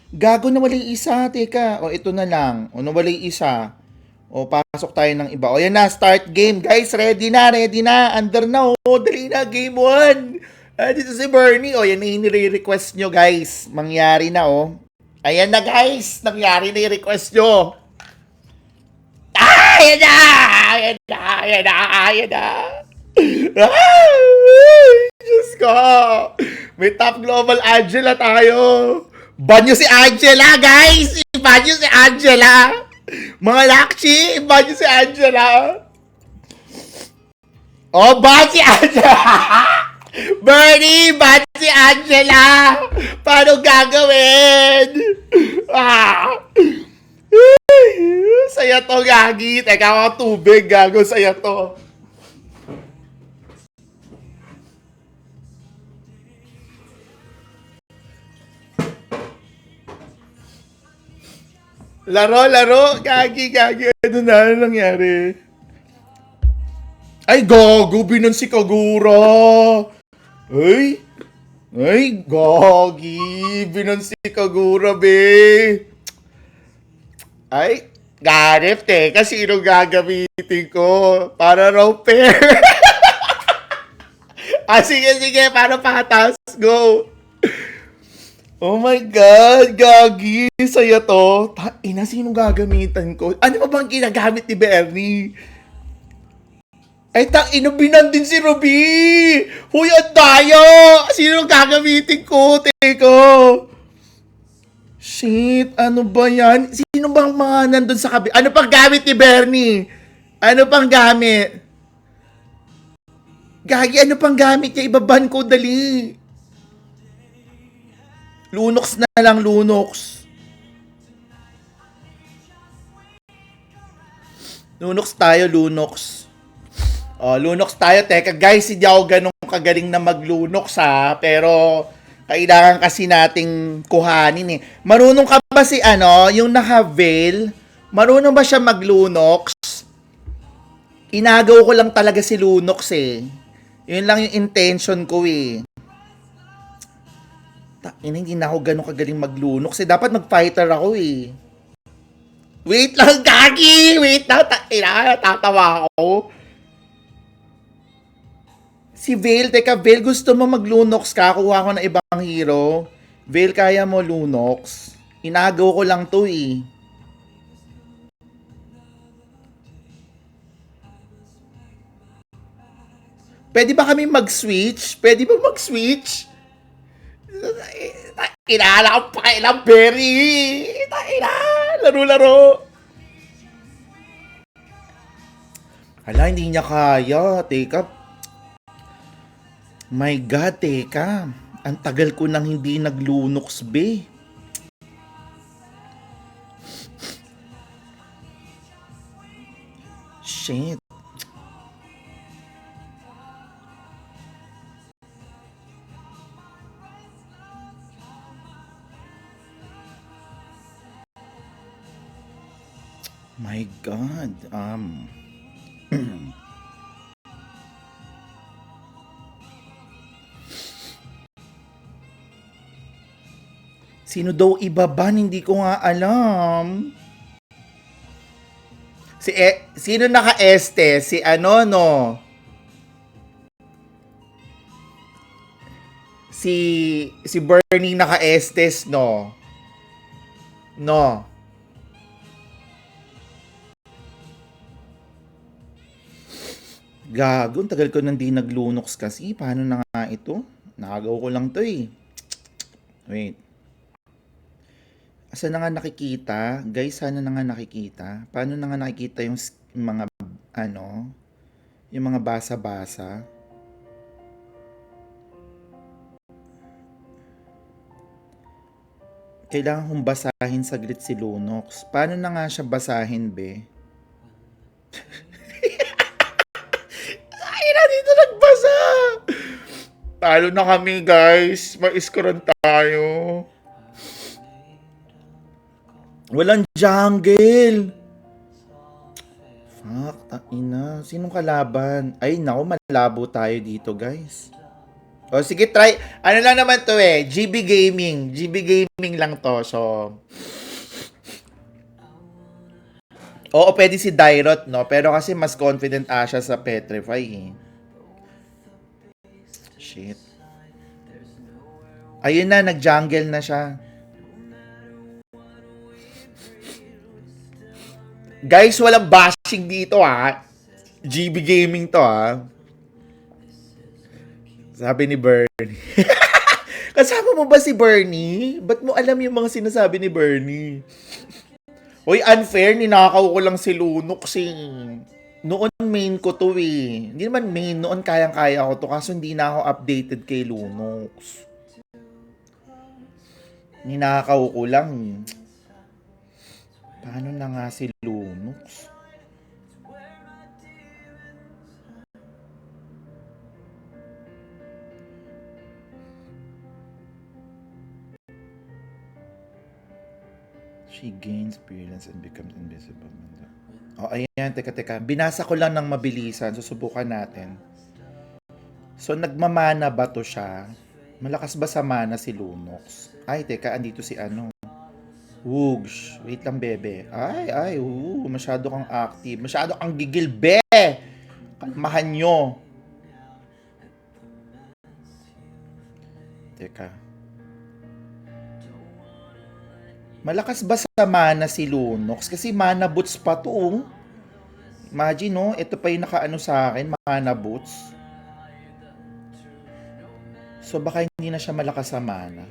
Gago, nawala yung isa. Teka. O, ito na lang. O, nawala yung isa. O, pasok tayo ng iba. O, yan na. Start game. Guys, ready na. Ready na. Under na, oh. Dali na. Game 1. Dito si Bernie. O, yan na yung nire-request nyo, guys. Mangyari na, oh. Ayan na, guys. Nangyari na yung request nyo. Ayan na! Ayan na! Ayan na! Ayan na! Ay, Diyos ko! May top global Angela tayo. Banyo si Angela, guys! Banyo si Angela! Mga lakshi, banyo si Angela! Oh, ban si Angela! Bernie, ban si Angela! Paano gagawin? Saya to, gagi. Teka ako tubig, gago. Saya to. Laro. Gagi. Ano nangyari? Ay, gago. Binon si Kagura. Ay, gagi. Binon si Kagura, be. Ay, ganip, teka. Sino gagamitin ko? Para raw pair. Sige. Para patas. Go. Oh my God, gagi. Saya to. Ina, sino gagamitan ko? Ano pa bang ginagamit ni Bernie? Ay, binan din si Ruby. Huy, ang dayo. Sino gagamitin ko? Teko. Shit, ano ba yan? Sino bang mga nandun sa kabi? Ano pang gamit ni Bernie? Ano pang gamit? Gagi, ano pang gamit niya? Ibaban ko, dali. Lunox na lang, Lunox. Lunox tayo, Lunox. Oh, Lunox tayo. Teka, guys, hindi ako ganun kagaling na mag-Lunox, ha. Pero, kailangan kasi nating kuhanin, eh. Marunong ka ba si, yung naka-veil? Marunong ba siya mag-Lunox? Inagaw ko lang talaga si Lunox, eh. Yun lang yung intention ko, eh. Hindi na ako ganun kagaling mag-Lunox, eh. Dapat mag-fighter ako, eh. Wait lang, gagi! Wait lang, tatawa ako. Si Vale, teka, Vale, gusto mo mag-Lunox ka? Kuha ko ng ibang hero. Vale, kaya mo Lunox? Inagaw ko lang to, eh. Pwede ba kami mag-switch? Pwede ba mag-switch? Inala ko pa ilang berry. Laro. Hala, hindi niya kaya. Teka. My God, teka. Ang tagal ko nang hindi nag-Lunox, be. Shit. My God. Sino daw ibaban? Hindi ko nga alam. Sino naka-este? Si no? Si Bernie naka-estes, no? No. Gago, ang tagal ko nang di nag-Lunox kasi. Paano na nga ito? Nakagaw ko lang to, eh. Wait. Saan na nga nakikita? Guys, sana na nga nakikita. Paano na nga nakikita yung mga, ano, yung mga basa-basa? Kailangan kong basahin saglit si Lunox. Paano na nga siya basahin, be? Ay, na dito nagbasa! Talo na kami, guys. Ma-scorean tayo. Walang jungle. Fuck, taina. Sinong kalaban? Ay, naku, malabo tayo dito, guys. O, sige, try. Ano lang naman to eh. GB Gaming. GB Gaming lang to. So, oo, pwede si Dairot, no? Pero kasi mas confident siya sa Petrify, eh. Shit. Ayun na, nag-jungle na siya. Guys, walang bashing dito, ha? GB Gaming to, ha? Sabi ni Bernie. Kasama mo ba si Bernie? Ba't mo alam yung mga sinasabi ni Bernie? Uy, unfair. Ninakaw ko lang si Lunox eh. Noon main ko to eh. Hindi naman main. Noon kayang-kaya ko to. Kaso hindi na ako updated kay Lunox. Ninakaw ko lang. Paano na nga si Lunox? She gains appearance and becomes invisible. Oh, ayan. Teka. Binasa ko lang ng mabilisan. Susubukan natin. So, nagmamana ba to siya? Malakas ba sa mana si Lunox? Ay, teka. Andito si ano. Woogs. Wait lang, bebe. Ay. Masyado kang active. Masyado kang gigil, be! Kalmahan nyo. Teka. Malakas ba sa mana si Lunox? Kasi mana boots pa to. Oh. Imagine, no? Ito pa yung nakaano sa akin, mana boots. So, baka hindi na siya malakas sa mana.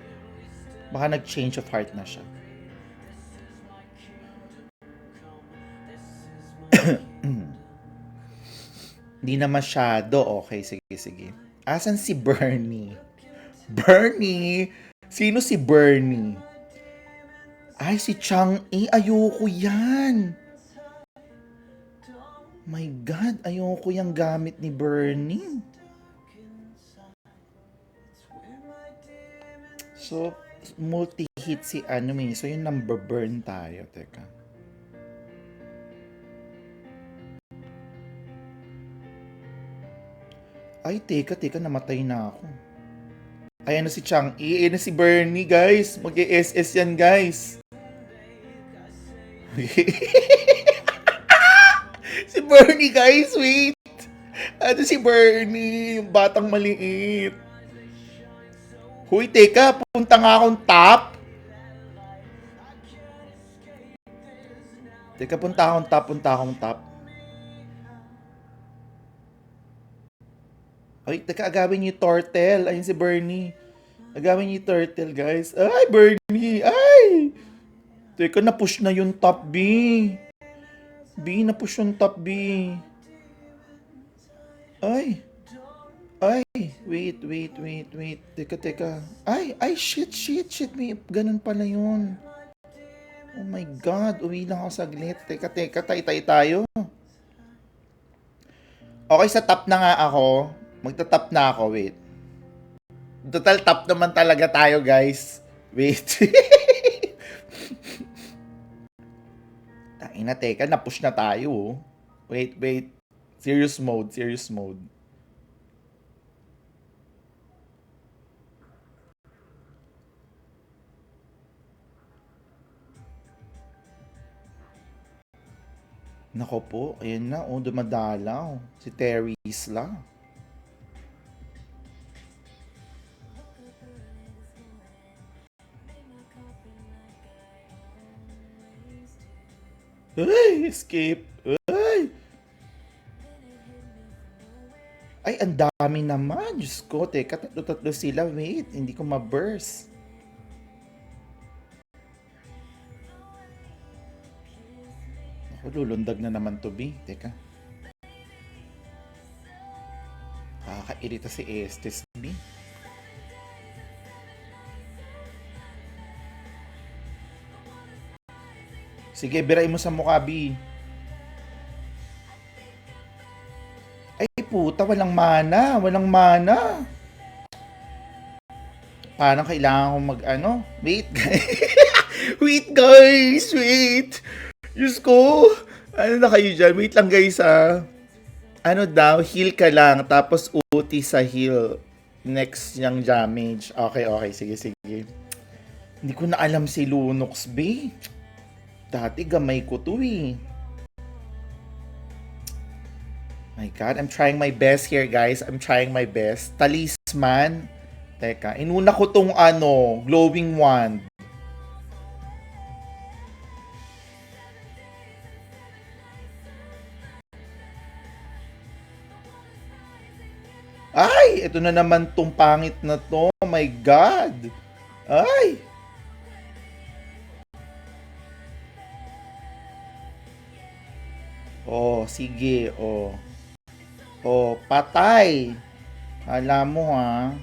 Baka nag-change of heart na siya. Hindi na masyado. Okay, sige. Asan si Bernie? Bernie? Sino si Bernie? Ay, si Chang-E. Ayoko yan. My God, ayoko yung gamit ni Bernie. So, multi-hit si ano eh. So, yung number burn tayo. Teka. Ay, teka. Namatay na ako. Ayan na si Chang-E. Ayan na si Bernie, guys. Mag-SS yan, guys. Si Bernie, guys. Wait. Ano si Bernie? Yung batang maliit. Huy, teka. Punta nga akong top. Teka, punta akong top. Ay, teka, agawin niyo yung turtle. Ayun si Bernie. Agawin niyo yung turtle, guys. Ay, Bernie. Ay! Teka, na-push na yung top B. Na-push yung top B. Ay. Wait. Teka. Ay, shit. May ganun pala yun. Oh my God. Uwi lang ako saglit. Teka. Tay tayo. Okay, sa top na nga ako. Magta-top na ako. Wait. Total top naman talaga tayo, guys. Wait. Teka, na-push na tayo. Wait. Serious mode. Nako po, ayan na, dumadalaw. Si Terry Isla. Ay, escape. Ay, ang dami naman. Diyos ko, teka, tatlo sila. Wait, hindi ko ma-burst. Lulundag na naman to, B. Teka. Kakairita si Estes, B. Sige, birain mo sa mukha, B. Ay, puta, walang mana. Walang mana. Parang kailangan kong mag-ano. Wait, guys. Wait, guys. Wait. Diyos ko. Ano na kayo dyan? Wait lang, guys, Ano daw, heal ka lang, tapos uti sa heal. Next yung damage. Okay, okay. Sige, sige. Hindi ko na alam si Lunox, B. Dati gamay ko to, eh. My God, I'm trying my best here, guys. I'm trying my best. Talisman. Teka, inuna ko tong glowing wand. Ay, ito na naman tong pangit na to. Oh my God. Ay. Oh, sige. Oh. Oh, patay. Alam mo, ha.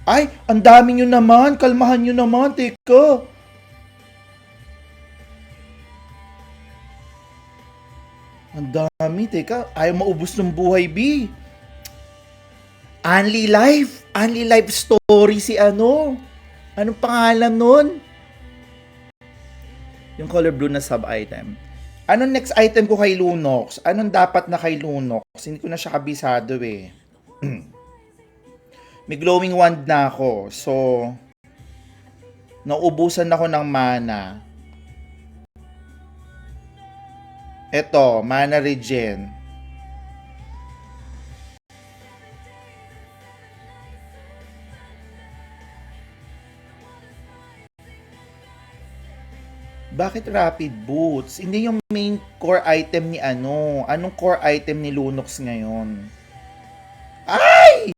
Ay, ang dami nyo naman. Kalmahan nyo naman. Teka. Ang dami. Teka, ayaw maubos ng buhay, B. Only Life. Only Life Story si ano. Anong pangalan nun? Yung color blue na sub-item. Anong next item ko kay Lunox? Anong dapat na kay Lunox? Hindi ko na siya kabisado, eh. May glowing wand na ako. So, nauubusan ako ng mana. Eto, mana regen. Bakit rapid boots? Hindi yung main core item ni ano. Anong core item ni Lunox ngayon? Ay!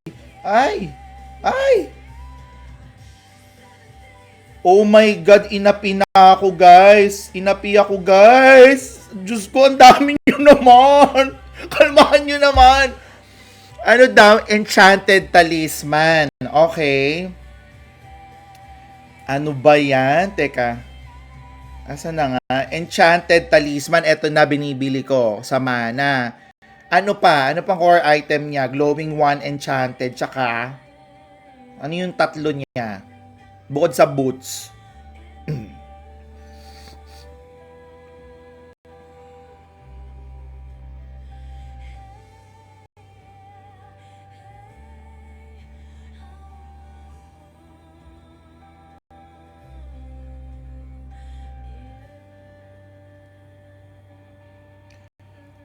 Ay! Ay! Oh my God, inapi na ako, guys. Inapi ako, guys. Diyos ko, ang dami nyo naman. Kalmahan nyo naman. Ano daw? Enchanted Talisman. Okay. Ano ba yan? Teka. Asa na nga? Enchanted Talisman. Ito na binibili ko sa mana. Ano pa? Ano pang core item niya? Glowing One Enchanted. Tsaka, ano yung tatlo niya? Bukod sa boots.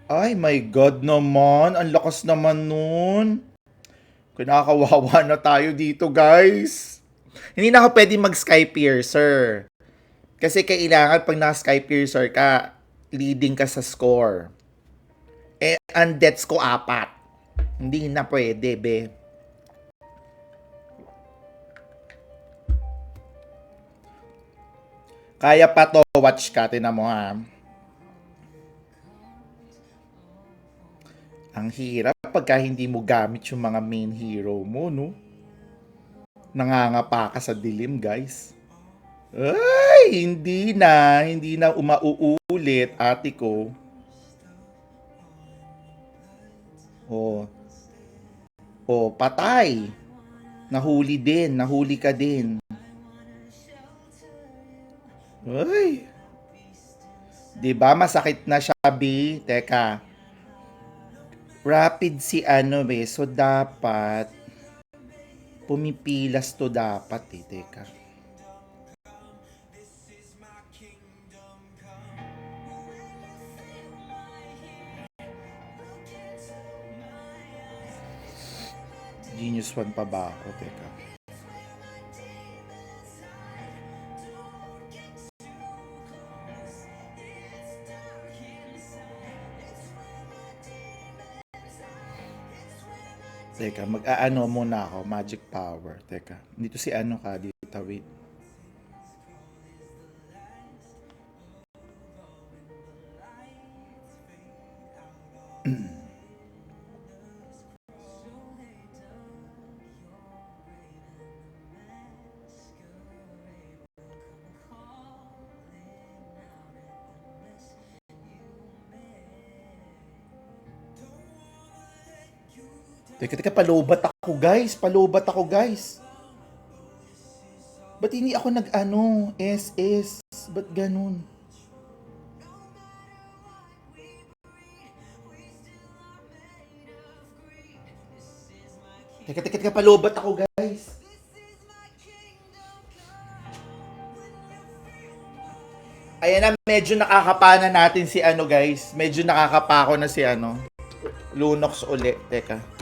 Ay, my God naman. Ang lakas naman nun. Kinakawawa na tayo dito, guys. Hindi na ako pwede mag-sky piercer. Kasi kailangan pag naka-sky piercer ka, leading ka sa score. Eh, ang deaths ko 4. Hindi na pwede, be. Kaya pa to, watch ka, tinan mo, ha. Ang hirap pagka hindi mo gamit yung mga main hero mo, no? Nangangapa ka sa dilim, guys. Ay, hindi na umauulit, ate ko. Oh. Oh, patay. Nahuli ka din. Ay. 'Di ba masakit na siya, B? Teka. Rapid si ano, be. So dapat pumipilas to dapat, eh. Teka. Genius 1 pa ba ako? Teka. Teka, mag-aano muna ako. Magic power. Teka. Dito si ano ka. Dito, wait. Teka, palubat ako guys. Palubat ako guys. Ba't hindi ako nag-ano? SS. Ba't ganun? Teka, palubat ako guys. Ayan na, medyo nakakapa na natin si ano guys. Medyo nakakapa ko na si ano. Lunox uli. Teka.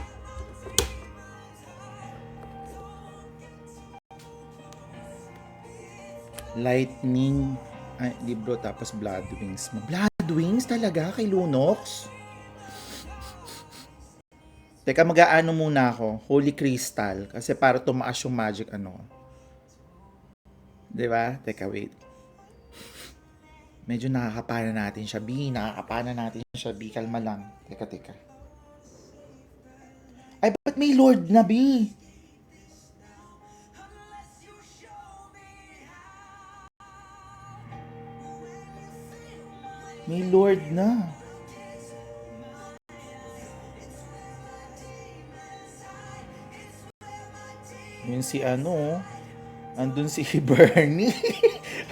Lightning. Ay, libro tapos Blood Wings. Blood Wings talaga kay Lunox? Teka, mag-aano muna ako. Holy Crystal. Kasi para tumaas yung magic ano. Diba? Teka, wait. Medyo nakakapana natin siya, B. Nakakapana natin siya, B. Kalma lang. Teka. Ay, ba't may Lord na, B? May Lord na. Yun si ano, andun si Bernie.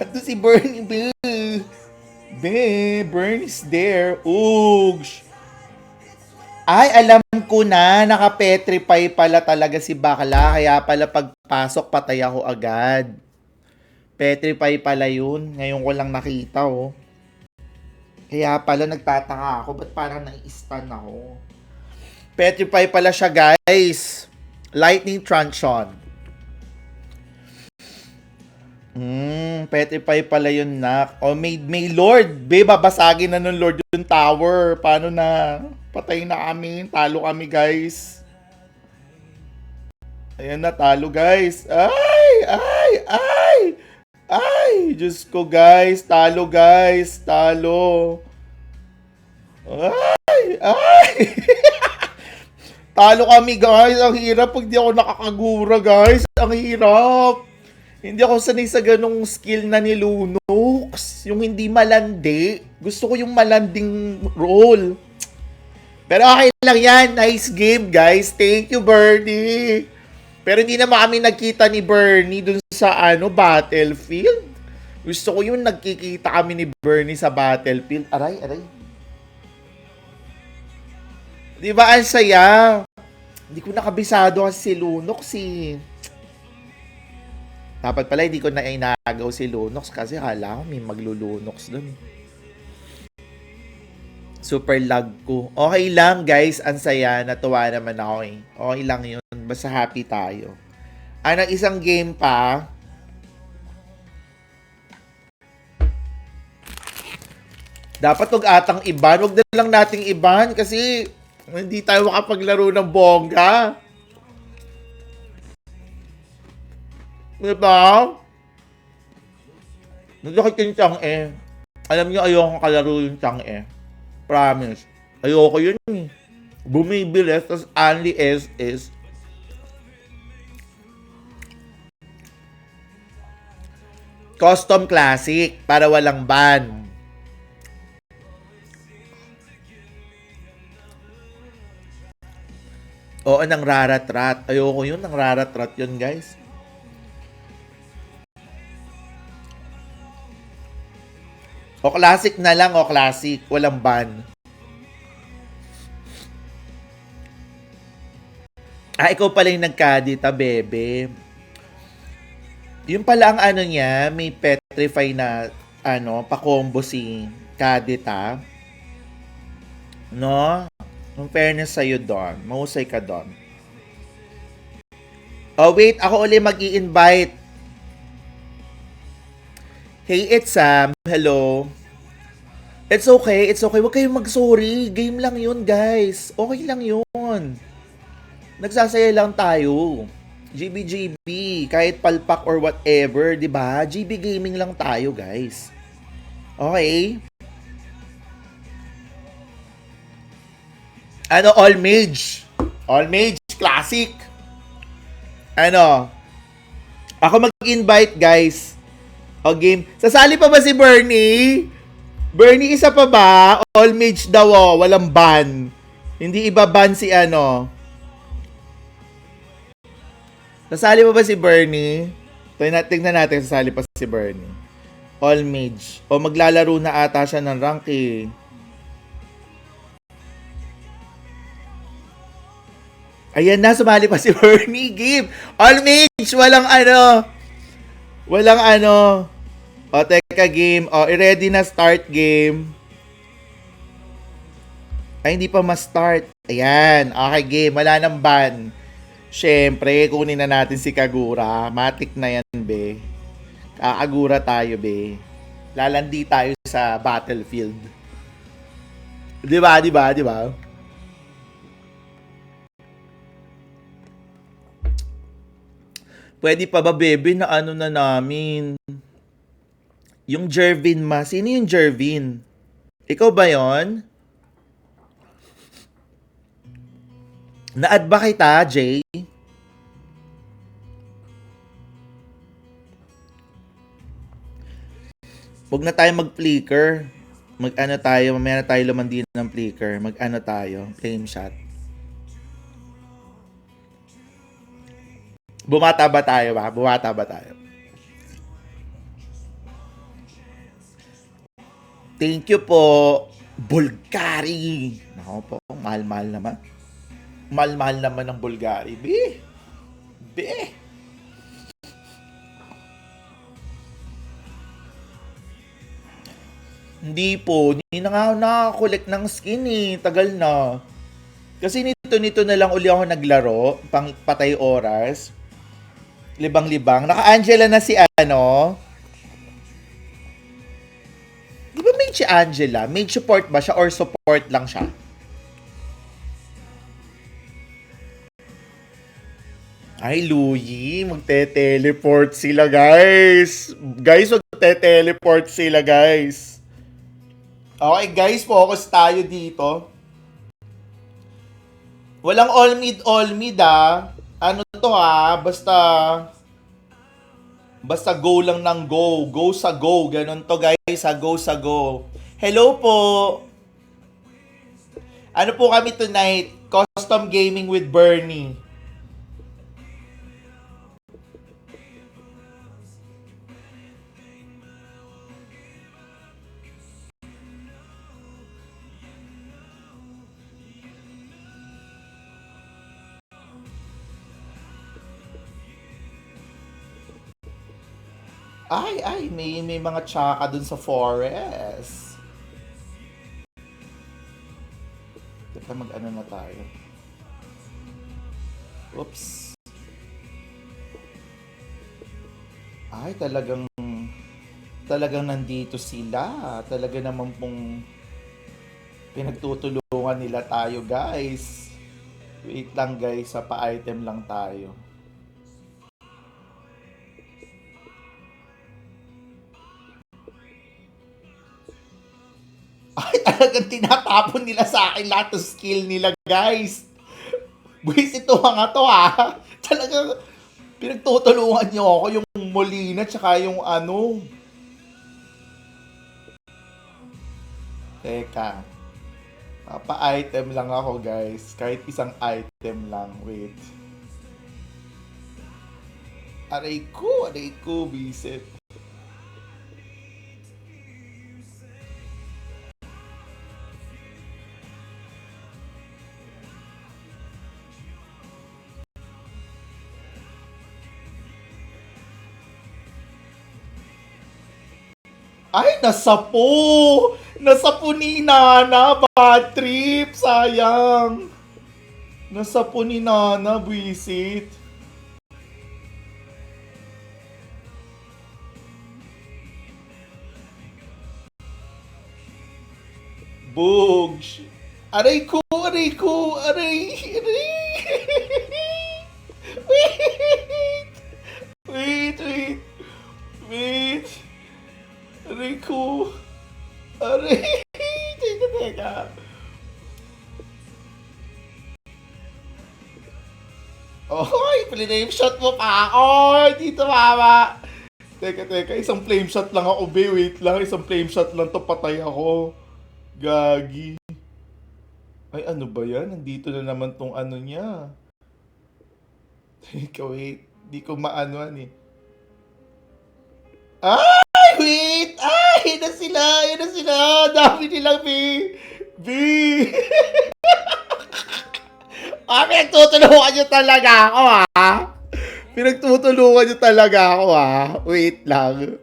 Andun si Bernie, B. Bernie's there. Oogs. Ay, alam ko na, naka-petrify pala talaga si bakla. Kaya pala pagpasok, patay ako agad. Petrify pala yun. Ngayon ko lang nakita, oh. Kaya pala nagtataka ako, ba't parang nai-stun ako? Petrify pala siya, guys. Lightning Truncheon. Petrify pala yun, nak. O, may Lord. Be, babasagin na ng Lord yung tower. Paano na? Patay na kami. Talo kami, guys. Ayan na, talo, guys. Ay, Diyos ko, guys. Talo, guys. Talo. Ay. Talo kami, guys. Ang hirap pag di ako nakakagura, guys. Ang hirap. Hindi ako sanay sa ganong skill na ni Lunox. Yung hindi malandi. Gusto ko yung malanding role. Pero okay lang yan. Nice game, guys. Thank you, Bernie. Pero hindi naman kami nagkita ni Bernie dun sa battlefield. Gusto ko yung nagkikita kami ni Bernie sa battlefield. Aray. Di ba ang saya? Hindi ko nakabisado kasi si Lunox Dapat pala hindi ko na inagaw si Lunox kasi hala ko may maglulunox dun. Super lag ko. Okay lang, guys. Ang saya. Natuwa naman ako eh. Okay lang yun. Basta happy tayo. Ang isang game pa. Dapat wag atang iban. Wag na lang nating iban kasi hindi tayo makapaglaro ng bongga. Diba? Nagdakit yung tiyang eh. Alam niyo ayoko kalaro yung tiyang eh. Promise. Ayoko yun eh. Bumibilis, tas only SS. Custom classic para walang ban. Oo, nang rarat-rat. Ayoko yun, nang rarat-rat yun, guys. O classic na lang, o classic. Walang ban. Ikaw pala yung nagkadita, bebe. Yung pala ang ano niya, may petrify na, pa-combo si Kadita. No? Yung fairness sa'yo doon. Mahusay ka doon. Oh, wait. Ako ulit mag-i-invite. Hey, it's Sam. Hello. It's okay. Huwag kayong mag-sorry. Game lang yun, guys. Okay lang yun. Nagsasaya lang tayo. GB. Kahit palpak or whatever, di ba? GB gaming lang tayo, guys. Okay? Ano, All Mage. All Mage, classic. Ano, ako mag-invite, guys. O game. Sasali pa ba si Bernie? Bernie, isa pa ba? All Mage daw, oh. Walang ban. Hindi iba ban si ano. Sasali pa ba si Bernie? Tingnan natin sasali pa si Bernie. All Mage. O maglalaro na ata siya ng rank eh. Ayan na, sumali pa si Bernie. Game. All Mage. Walang ano. Walang ano. O, teka game. O, ready na start game. Ay, hindi pa ma-start. Ayan. Okay, game. Wala nang ban. Siyempre, kunin na natin si Kagura. Matik na yan, be. Kakagura tayo, be. Lalandi tayo sa battlefield. Diba, diba, diba? Pwede pa ba, bebe, na ano na namin? Yung Jervin ma. Sino yung Jervin? Ikaw ba yon? Na-add ba kita, Jay? Huwag na tayo mag-flicker. Mag-ano tayo, mamaya na tayo lumandi ng flicker. Mag-ano tayo, flame shot. Bumata ba tayo ba? Bumata ba tayo? Thank you po, Bulgari. Nako po, mahal-mahal naman. Mahal-mahal naman ng Bulgari. Be. Be. Hindi po. Hindi na nga ako nakakollect ng skin eh. Tagal na. Kasi nito na lang uli ako naglaro. Pang patay oras. Libang-libang. Naka-Angela na si ano. Di ba mage si Angela? Mage support ba siya or support lang siya? Ay, Louie, magte-teleport sila, guys. Guys, magte-teleport sila, guys. Okay, guys, focus tayo dito. Walang all mid ah. Ano to ha? Basta go lang ng go. Go sa go. Ganon to, guys, ha? Go sa go. Hello po. Ano po kami tonight? Custom gaming with Bernie. Ay, may mga tsaka dun sa forest. Teka, mag-ano na tayo. Oops. Ay, talagang nandito sila. Talaga naman pong pinagtutulungan nila tayo, guys. Wait lang, guys. Sa pa-item lang tayo. Ay, talagang tinatapon nila sa akin lahat ng skill nila, guys. Buwis ito nga to, ha. Talagang pinagtutulungan niyo ako yung Molina tsaka yung ano. Teka. Pa-item lang ako, guys. Kahit isang item lang. Wait. Aray ko, bisit. Ay, nasapo! Nasapo ni Nana, bad trip, sayang. Nasapo ni Nana, buisit. Bugs. Aray ko, aray. Wait. Aray ko. Aray. Teka. Oy, flame shot mo pa ako. Dito, mama. Teka, isang flame shot lang ako, be. Wait lang, isang flame shot lang to, patay ako. Gagi. Ay, ano ba yan? Nandito na naman tong ano niya. Teka, wait. Di ko maanoan eh. Ay, wait! Ay, yun na sila. Dami nilang, B. B. Pinagtutulungan nyo talaga ako, ha? Pinagtutulungan nyo talaga ako, ha? Wait lang.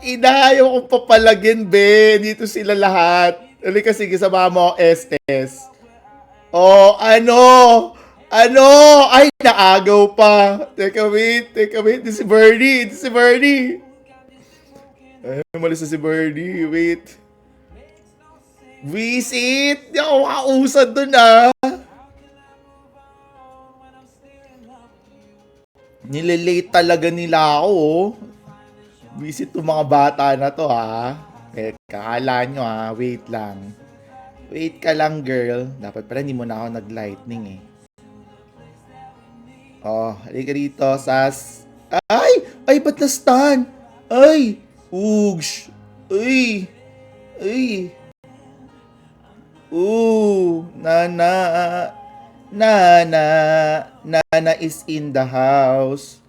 Inahayaw kong papalagin, be. Dito sila lahat. Halika, sige, sama mo ako, Estes. Oh, ano? Ano? Ay, naagaw pa. Teka, wait. Di si Bernie. Ay, umalis na si Bernie. Wait. Visit! Di ako makausad dun, ah. Nililate talaga nila ako, oh. Visit to mga bata na to, ha. Kala nyo, ha. Wait lang. Wait ka lang, girl. Dapat pala hindi mo na ako nag-lightning, eh. Oh, halika dito, sas. Ay! Ay, ba't na-stun? Ay! Oogs! Ay! Ay! Nana is in the house.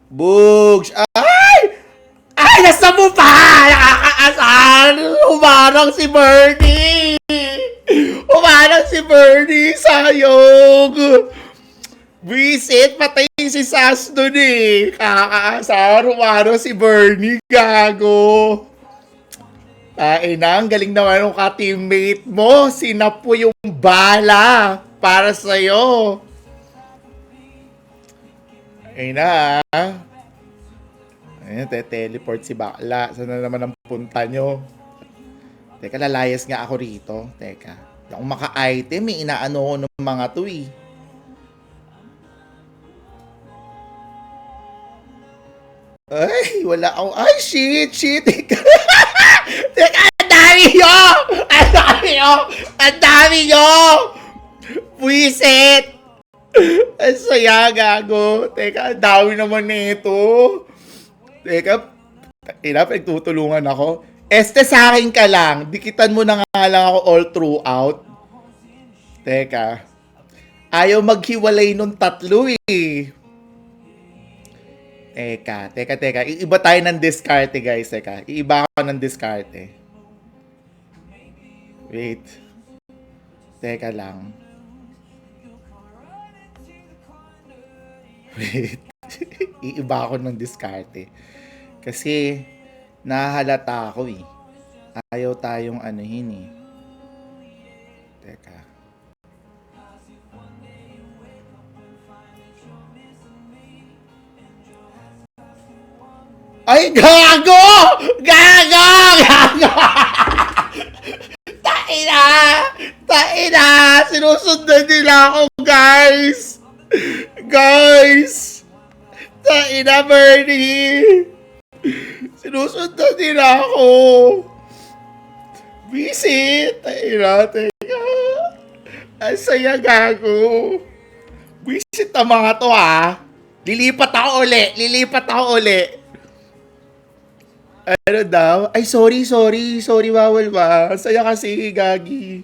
Boogs! Ay! Ay, nasa mo pa! Nakakaasar! Umarang si Bernie! Sayong! Visit! Patay si Sas dun eh! Kakaasar! Umarang si Bernie! Gago! Ay na, ang galing naman ng ka-teammate mo. Sinapo yung bala para sa'yo. Ay na, ayun, teleport si bakla. Saan na naman ang punta nyo? Teka, lalayas nga ako rito. Teka, di ako maka-item eh. Inaano ko ng mga to eh. Ay, wala ako. Ay, shit. Teka, ang dami nyo! Buisit! Ang saya, gago. Teka, ang dami naman nito. Teka, pinagtutulungan ako. Este, sa akin ka lang. Dikitan mo na nga lang ako all throughout. Teka. Ayaw maghiwalay nung tatlo eh. Teka. Iiba tayo ng diskarte, guys. Teka, iiba ako ng diskarte. Wait. Teka lang. Wait. Iiba ako ng diskarte. Kasi, nahalata ako eh. Ayaw tayong anuhin eh. Teka. Ay, gago! Taina! Sinusundan nila ako, guys! Taina, Bernie! Sinusundan nila ako! Visit! Taina, teka. Ang saya, gago. Visit ang mga to, ha? Lilipat ako uli. Ano daw? Ay, sorry, bawal ba? Saya kasi, gagi.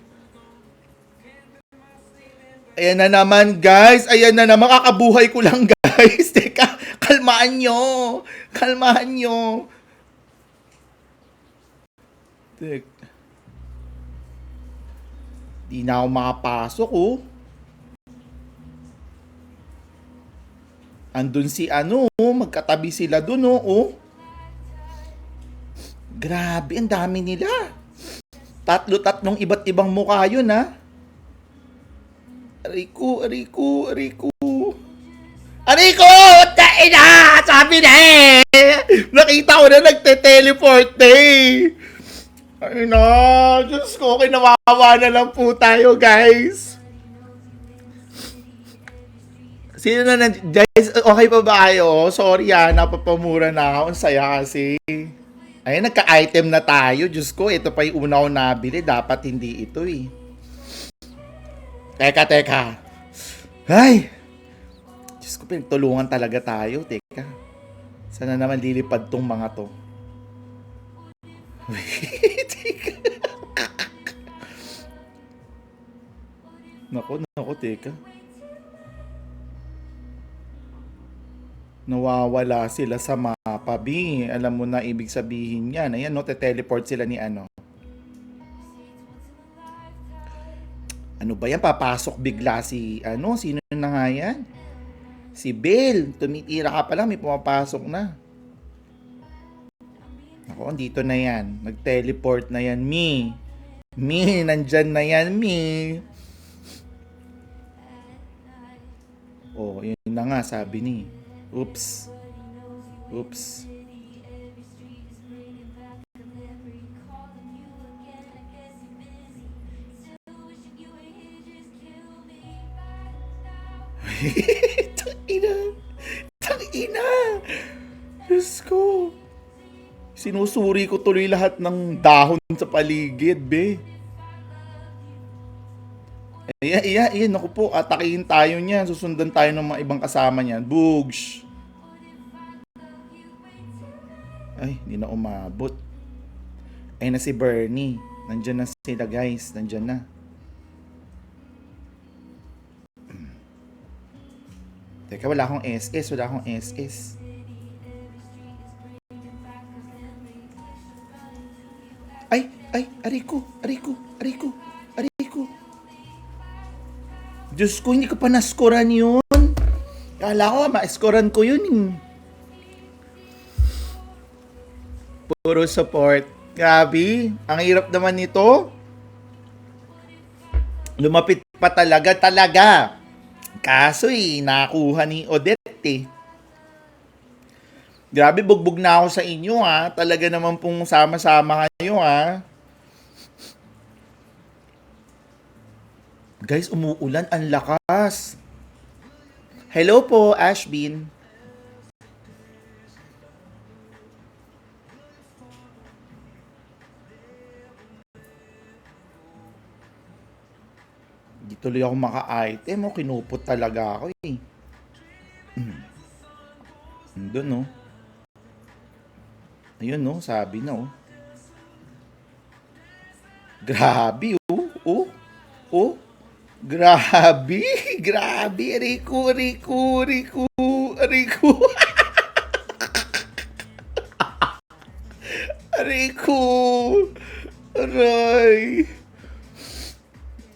Ayan na naman, guys. Kakabuhay ko lang, guys. Teka, kalmaan nyo. Teka. Di na ako makapasok, oh. Andun si magkatabi sila dun, oh. Grabe, ang dami nila. Tatlong iba't ibang mukha yun, ha? Ariko! Taina! Sabi na eh! Nakita ko na nagte-teleport na eh! Ay na! Diyos ko, kinawawa na lang po tayo, guys! Sino na guys, okay pa ba kayo? Sorry napapamura na ako. Ang saya kasi. Ayun, nagka-item na tayo. Diyos ko, ito pa yung una ko nabili. Dapat hindi ito eh. Teka, teka. Ay! Diyos ko, pinagtulungan talaga tayo. Teka. Sana naman lilipad tong mga to. Teka. Nako, teka. Nawawala sila sa mapa, B. Alam mo na ibig sabihin yan. Ayan, no? Te-teleport sila ni ano. Ano ba yan? Papasok bigla si, ano? Sino na nga yan? Si Belle. Tumitira ka pa lang, may pumapasok na. Ako, andito na yan. Nag-teleport na yan, Mi. Mi, nandyan na yan, Mi. Oh, yun na nga, sabi ni. Oops. Oops. Tangina. Tangina. Diyos ko. Sinusuri ko tuloy lahat ng dahon sa paligid, be. Iya, naku po, atakihin tayo niyan. Susundan tayo ng mga ibang kasama niyan. Bugs. Ay, hindi na umabot. Ay na si Bernie. Nandyan na sila, guys. Nandyan na. Teka, wala akong SS. Wala akong SS. Ay, Ariko. Diyos ko, hindi ko pa naskoran yun. Kala ko, ma-scorean ko yun. Puro support. Grabe, ang hirap naman nito. Lumapit pa talaga. Kaso nakuha ni Odette eh. Grabe, bugbog na ako sa inyo ha. Talaga naman pong sama-sama kayo ha. Guys, umuulan. Ang lakas. Hello po, Ashbin. Di tuloy ako maka-item. Kinupot talaga ako eh. Doon no. Ayun no, sabi na oh. Grabe oh. Grabe. Rico. Rico. Aray.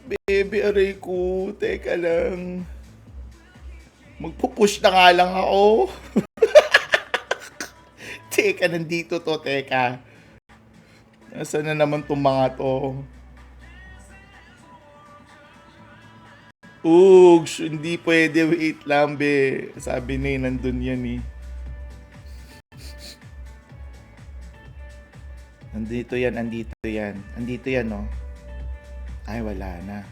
Baby, Rico. Teka lang. Magpupush na nga lang ako. Teka, nandito to. Teka. Nasaan na naman itong mga to? Ugs, hindi pwede, wait lang be. Sabi na nandun yan eh. Andito yan oh. Ay, wala na.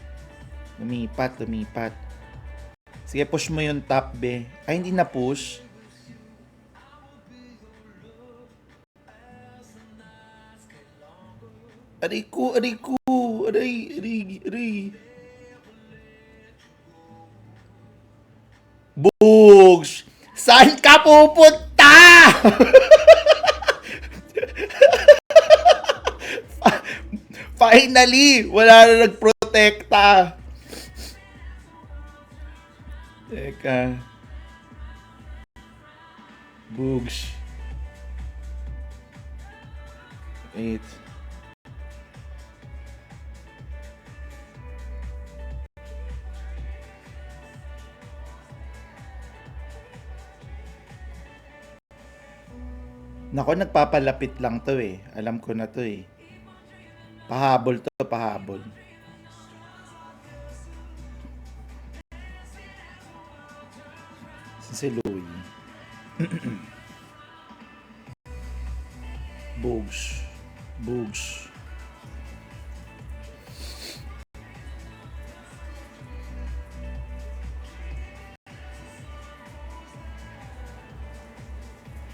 Lumipat. Sige, push mo yung top be. Ay, hindi na push. Aray. Bugs! Saan ka pupunta? Finally! Wala na nagprotekta. Teka. Bugs. Wait. Nako, nagpapalapit lang to eh. Alam ko na to eh. Pahabol. Si Louie. Bugs.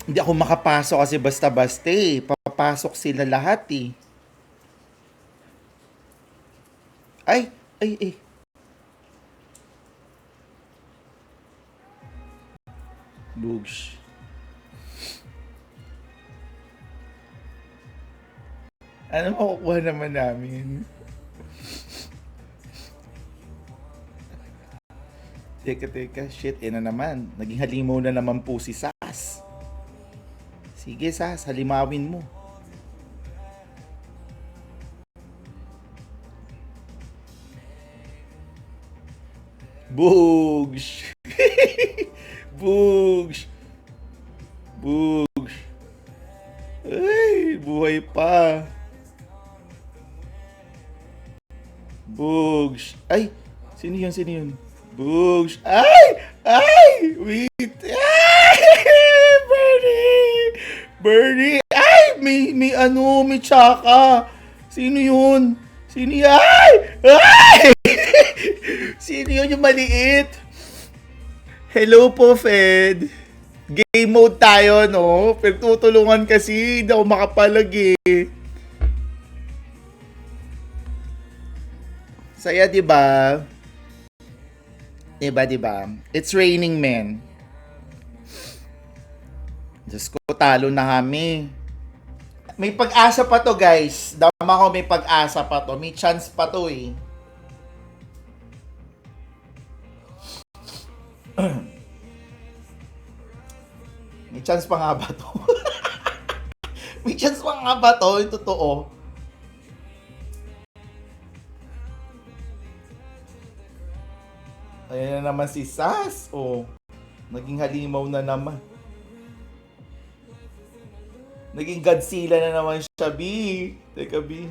Hindi ako makapasok kasi basta-basta eh. Papasok sila lahat eh. Ay. Bugs. Ano makukuha naman namin? Teka, shit, na naman. Naging halimaw na naman po si Sas. Sige, Sas, halimawin mo. Bugs! Bugs! Bugs! Ay, buhay pa. Bugs! Ay, sino yun? Bugs! Ay! Ay! Wait! Ay! Bernie! Ay! May tsaka. Sino yun? Ay! Ay! Sino yun yung maliit? Hello po, Fed. Game mode tayo, no? Pagtutulungan kasi, hindi ako makapalag eh. Saya, diba? Diba? It's raining men. Diyos ko, talo na kami. May pag-asa pa to, guys. Dama ko, may pag-asa pa to. May chance pa to eh. May chance pa nga ba to? May chance pa nga ba to? Yung totoo. Ayan na naman si Sas. Oh, naging halimaw na naman. Naging Godzilla na naman siya, B. Teka, B.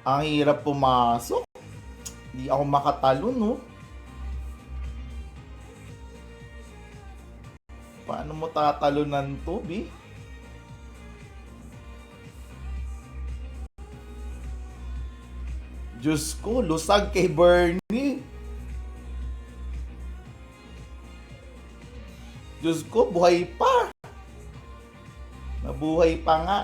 Ang hirap pumasok. Hindi ako makatalo, no? Paano mo tatalunan to, B? Diyos ko, lusag kay Bernie. Diyos ko, buhay pa. Nabuhay pa nga.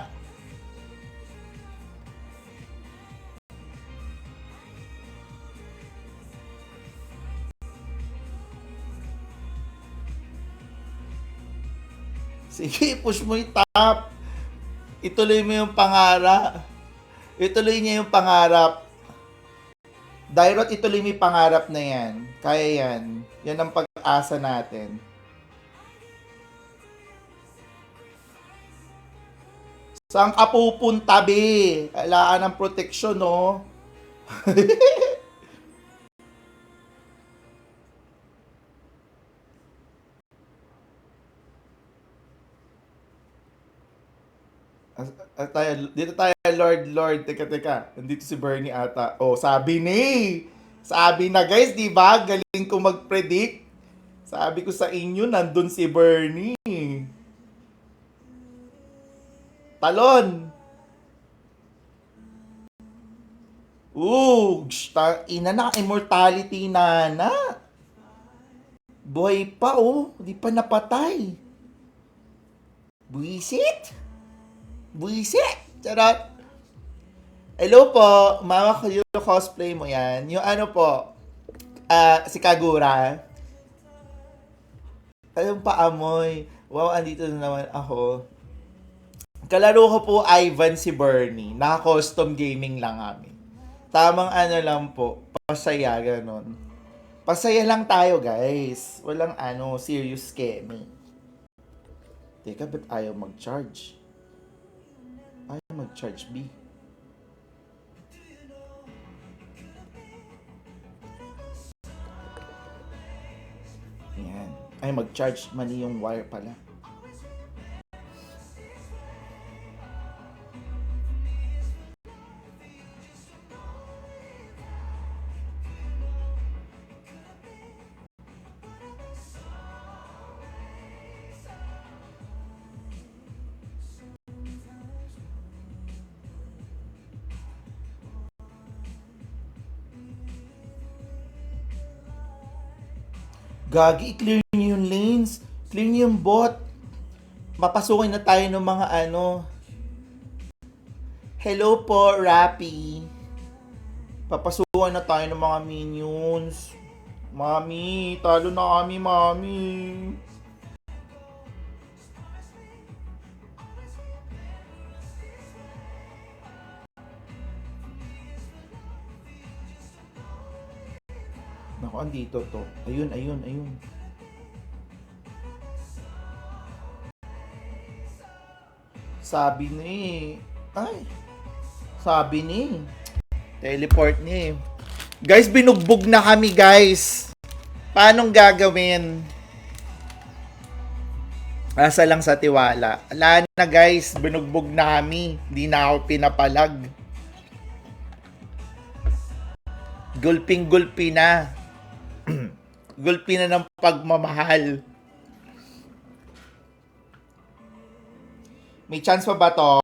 Sige, push mo yung top. Ituloy mo yung pangarap. Ituloy niya yung pangarap. Dairot, ituloy mo yung pangarap na yan. Kaya yan. Yan ang pag-asa natin. Saan ka pupunta, be? Kailangan ng proteksyon, no? Dito tayo, Lord. Teka. Nandito si Bernie ata. Oh, sabi na, guys, di ba? Galing ko mag-predict. Sabi ko sa inyo, nandun si Bernie. Talon. Ina na, immortality na. Buhay pa, oh. Di pa napatay. Buisit. Charot. Hello po. Mama ko yung cosplay mo yan. Yung ano po, si Kagura. Anong paamoy? Wow, andito na naman ako. Kalaro ko po Ivan si Bernie. Naka-custom gaming lang kami. Tamang ano lang po. Pasaya, ganon. Pasaya lang tayo, guys. Walang serious scamming. Teka, ba't ayaw mag-charge? Ayaw mag-charge, B. Yan. Ay, mag-charge. Mali yung wire pala. Gagi, i-clear niyo yung lanes. Clear niyo yung bot. Mapasukin na tayo ng mga Hello po, Rappy. Papasukin na tayo ng mga minions. Mami, talo na kami, Mami. Ako, andito to. Ayun, ayun, ayun. Sabi ni, ay, sabi ni, teleport ni. Guys, binugbog na kami, guys. Paanong gagawin? Asa lang sa tiwala. Wala na, guys. Binugbog na kami. Hindi na ako pinapalag. Gulping-gulpi na. Gulpi na ng pagmamahal. May chance pa ba to?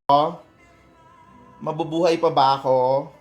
Mabubuhay pa ba ako?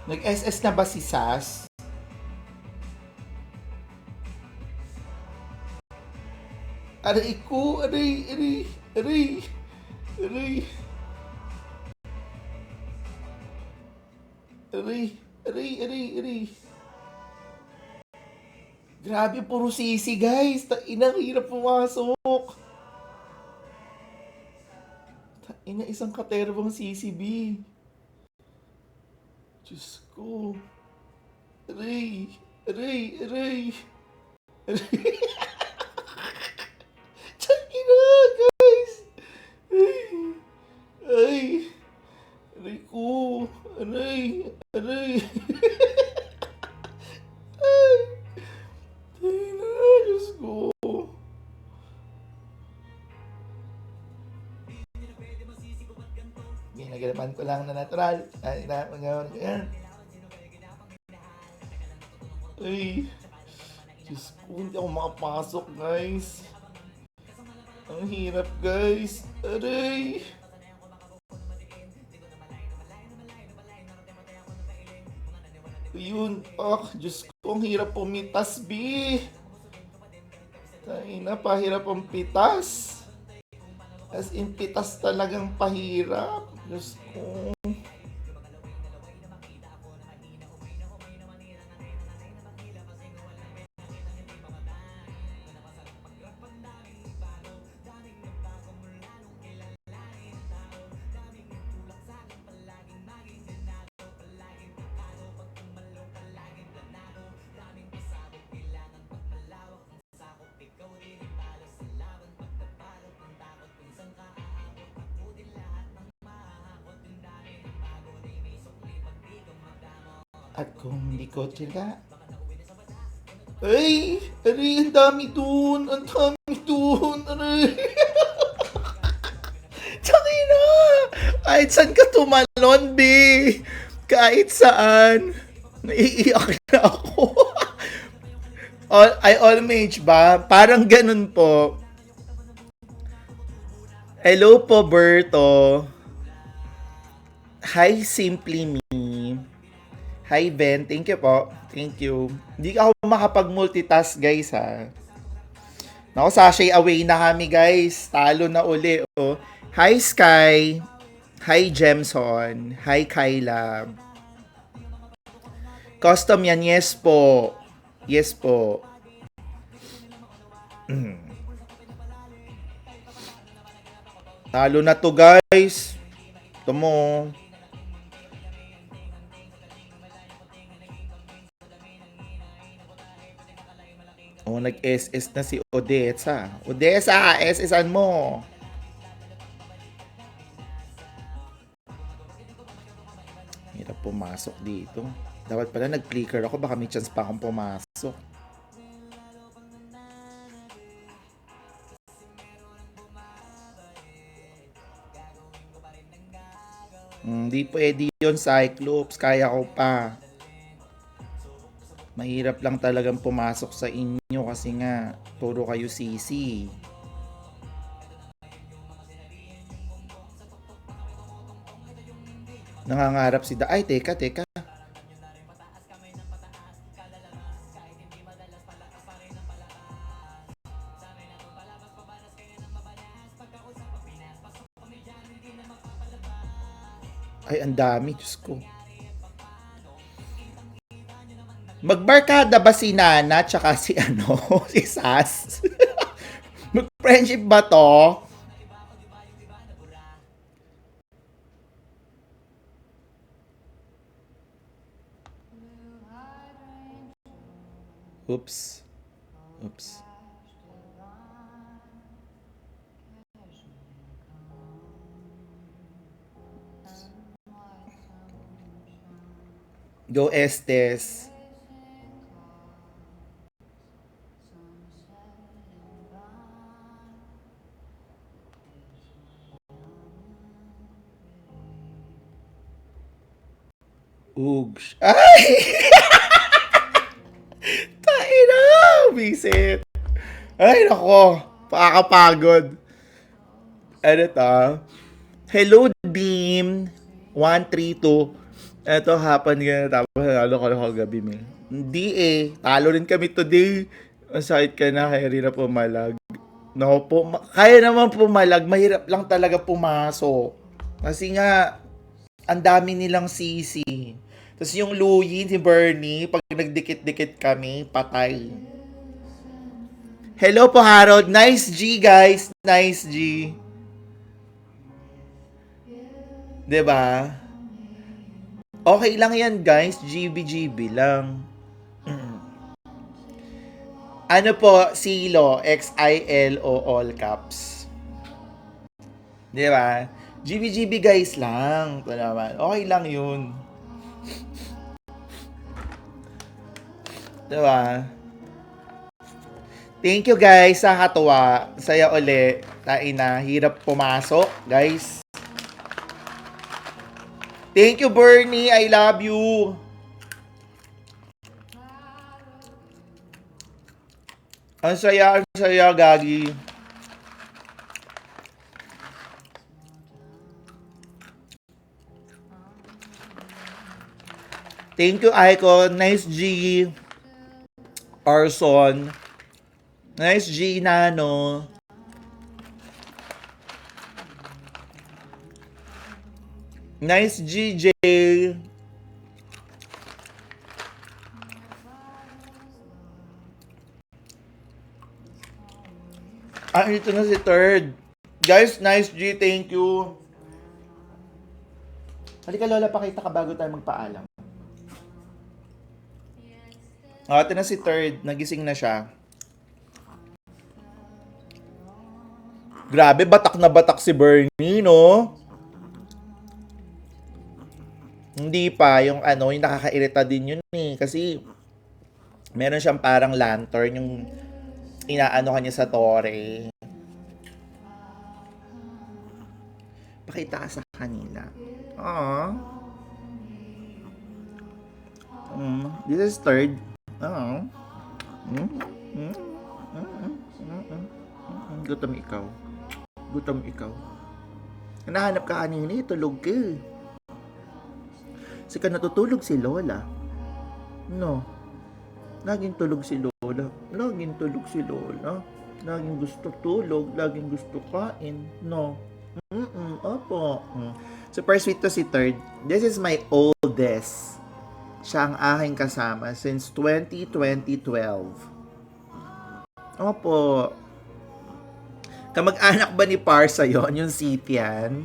Nag-SS na ba si Sas? Aray ko, aray, aray, aray, aray. Aray, aray, aray, aray. Grabe, puro sisi, guys. Inang hirap pumasok. Ina, isang katerbang CCB. Diyos ko. Aray, aray, aray. Aray. Ina, guys. Ay, ay. Aray ko. Aray, aray. Ay. Ay na, Diyos ko. Ginagalaman ko lang na natural. Ay, ay, Diyos ko, hindi ako makapasok, guys. Ang hirap, guys. Aray. Ayun. Diyos ko, ang hirap pumitas, B. Tayo na, pahirap ang pitas. As in, pitas talagang pahirap. Diyos ko. At kung hindi ko tsika, ay, aray, ang dami dun, aray. Tsaki na, kahit saan ka tumalon, B. Kahit saan, naiiyak na ako. All mage ba? Parang ganun po. Hello po, Berto. Hi, Simply Me. Hi, Ben. Thank you po. Thank you. Hindi ako makapag-multitask, guys, ha. Naku, sashay away na kami, guys. Talo na uli, oh. Hi, Sky. Hi, Jemson. Hi, Kyla. Custom yan. Yes po. Yes po. Talo na to, guys. Ito mo. Oh, nag-SS na si Odessa. Odessa, SS-an mo. Hirap pumasok dito. Dapat pala nag-clicker ako. Baka may chance pa akong pumasok. Hindi pwede yun, Cyclops. Kaya ko pa. Mahirap lang talagang pumasok sa inyo kasi nga puro kayo CC. Nangangarap si Ay, teka. Ay, ang dami. Diyos ko. Magbarkada ba si Nana tsaka si ano, si Sas? Mag-friendship ba to? Oops. Oops. Go Estes. Oogs. Ay! Taina! Visit. Ay, nako. Pakakapagod. Ano ta? Hello, Beam. 132. Eto, happen nga. Tapos, nalo ko ako gabi, Mil. Hindi eh. Talo rin kami today. Ang sakit ka na, kaya rin na pumalag. No po, kaya naman pumalag. Mahirap lang talaga pumasok. Kasi nga, ang dami nilang sisi. Tapos yung Louie, si Bernie, pag nagdikit-dikit kami, patay. Hello po, Harold. Nice G, guys. Nice G. 'Di ba? Okay lang yan, guys. GB lang. Ano po, Silo, XILO all caps. 'Di ba? GB guys lang. Ito naman. Okay lang 'yun. 'Di ba? Thank you guys sa katuwa. Saya uli. Tain na. Hirap pumasok, guys. Thank you, Bernie. I love you. Ang saya, Gagi. Thank you, Icon. Nice G. Arson. Nice G, Nano. Nice GJ. Ito na si third. Guys, nice G, thank you. Halika Lola, pakita ka bago tayo magpaalam. Ito na si third. Nagising na siya. Grabe, batak na batak si Bernie, no? Hindi pa. Yung ano, yung nakakairita din yun eh. Kasi, meron siyang parang lantern, yung inaano kanya sa tore. Pakita ka sa kanila. Aww. This is third. Aww. Gutom ikaw. Gutom ikaw. Nahanap ka kanina, tulog ka. Sika natutulog si Lola. No. Laging tulog si Lola. Laging tulog si Lola. Laging gusto tulog. Laging gusto kain. No. Opo. Super sweet to si third. This is my oldest. Siya ang aking kasama since 2012. Opo. Kamag-anak ba ni Parsa yon yung Sitian?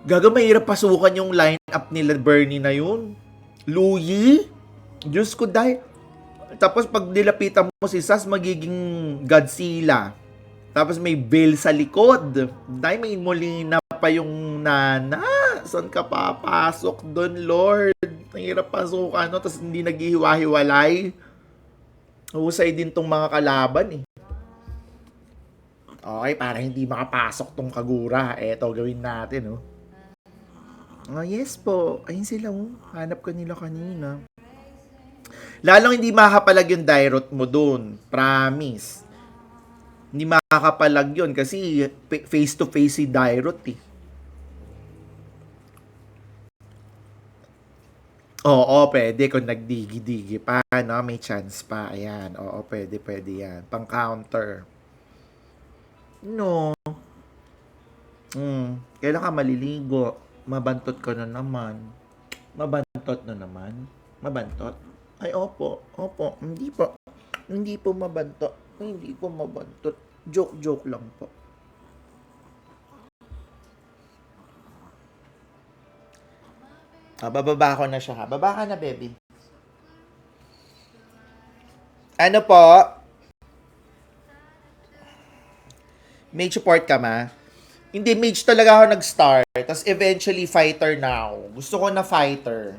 Gaga, mahirap pasukan yung line-up nila Bernie na yun. Louie? Diyos ko, dahil. Tapos pag nilapitan mo si Sas, magiging Godzilla. Tapos may Bill sa likod. Dahil may Molina pa yung Nana. Saan ka papasok doon, Lord? Mahirap pasukan, no? Tapos hindi naghihiwa-hiwalay. Husay din tong mga kalaban, eh. Okay, para hindi makapasok tong Kagura. Eto, gawin natin, no? Oh, yes po. Ayun sila, oh. Hanap ka nila kanina. Lalong hindi makakapalag yung Dairot mo dun. Promise. Hindi makakapalag yun kasi face-to-face si Dairot, eh. Oo, pwede kung nagdigi-digi pa, no? May chance pa. Ayan. Oo, pwede yan. Pang-counter. No. Kailan ka maliligo? Mabantot ka na naman. Mabantot na naman. Mabantot? Ay, opo. Opo. Hindi po. Hindi po mabantot. Hindi po mabantot. Joke lang po. Bababa ko na siya ha. Baba ka na, baby. Ano po? Mage support ka ma? Hindi, mage talaga ako nag-start. Tapos eventually, fighter now. Gusto ko na fighter.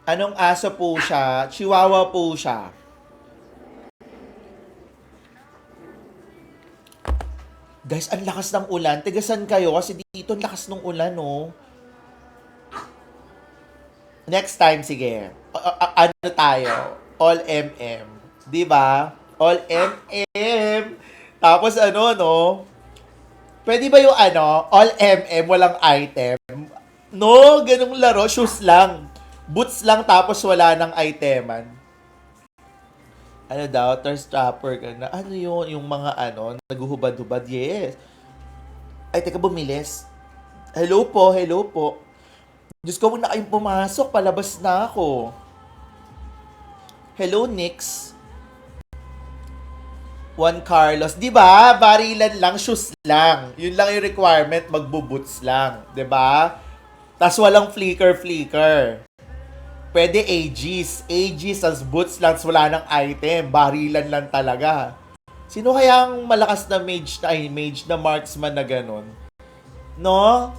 Anong aso po siya? Chihuahua po siya. Guys, ang lakas ng ulan. Tigasan kayo kasi dito ang lakas ng ulan, no? Next time, sige. Ano tayo? All MM. Di ba? All MM. Tapos ano, no? Pwede ba yung ano? All MM, walang item? No, ganung laro. Shoes lang. Boots lang tapos wala ng iteman. Ano daw? Thirst trapper ka na. Ano yun? Yung mga ano, naguhubad-hubad. Yes. Ay, teka, bumilis. Hello po, hello po. Diyos ko, huwag na kayong pumasok. Palabas na ako. Hello, Nix. Juan Carlos. Di ba? Barilan lang, shoes lang. Yun lang yung requirement, magbo-boots lang. Di ba? Tas walang flicker. Pwede AGs. AGs as boots lang, wala ng item. Barilan lang talaga. Sino kaya ang malakas na mage na marksman na ganun? No?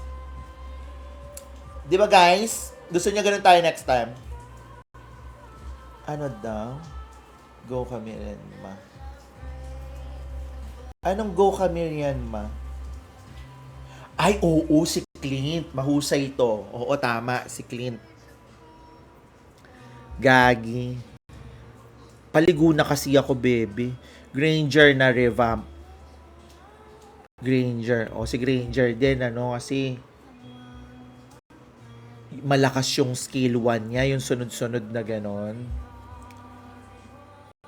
Di ba guys? Gusto niya ganun tayo next time? Ano daw? Go kami rin, ma. Anong go kami yan, ma? Ay, oo, si Clint. Mahusay ito. Oo, tama, si Clint. Gagi. Paligo na kasi ako, baby. Granger na revamp. Granger. O, si Granger din, ano, kasi malakas yung skill 1 niya, yung sunod-sunod na ganon.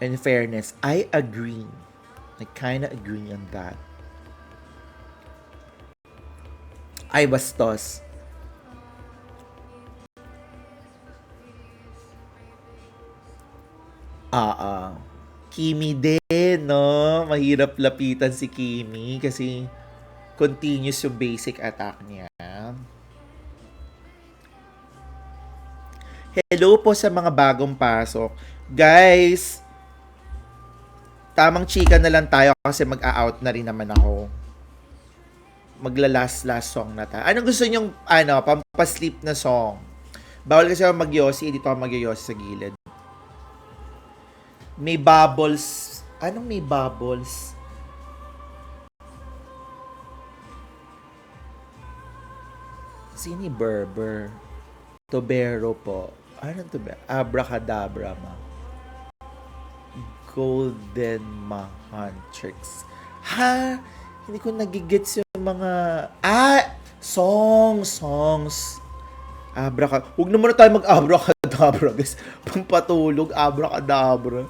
In fairness, I agree. I kinda agree on that. Ay, bastos. Kimi din, no? Mahirap lapitan si Kimi kasi continuous yung basic attack niya. Hello po sa mga bagong pasok. Guys, tamang chika na lang tayo kasi mag-a-out na rin naman ako. Magla-last song na tayo. Anong gusto nyong, pampasleep na song? Bawal kasi ako mag-yossi, dito ako mag-yossi sa gilid. May bubbles. Anong may bubbles? Sini Berber? Tobero po. Anong Tobero? Abracadabra, ma. Golden Mahantrix. Ha? Hindi ko nagigets yung mga... Songs. Huwag naman na tayo mag-abracadabra, guys. Pampatulog, abracadabra.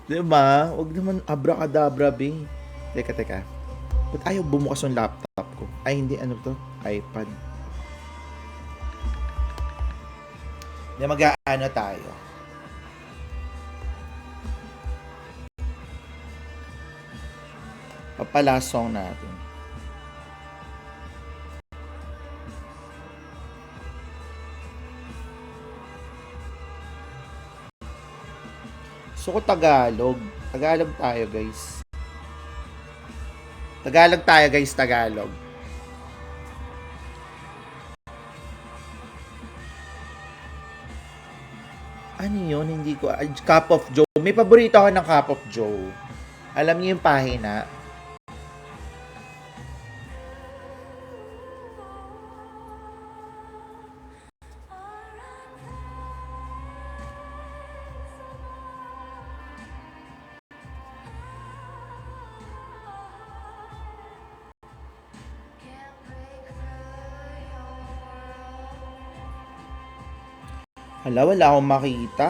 Diba? Huwag naman abracadabra, be. Teka. Ba't ayaw bumukas yung laptop ko? Ay, hindi. Ano to? iPad. Hindi, mag-aano tayo. Papalasong natin. Gusto ko Tagalog. Tagalog tayo, guys. Tagalog. Ano yun? Hindi ko... Cup of Joe. May paborito ako ng Cup of Joe. Alam niyo yung pahina? Wala akong makita.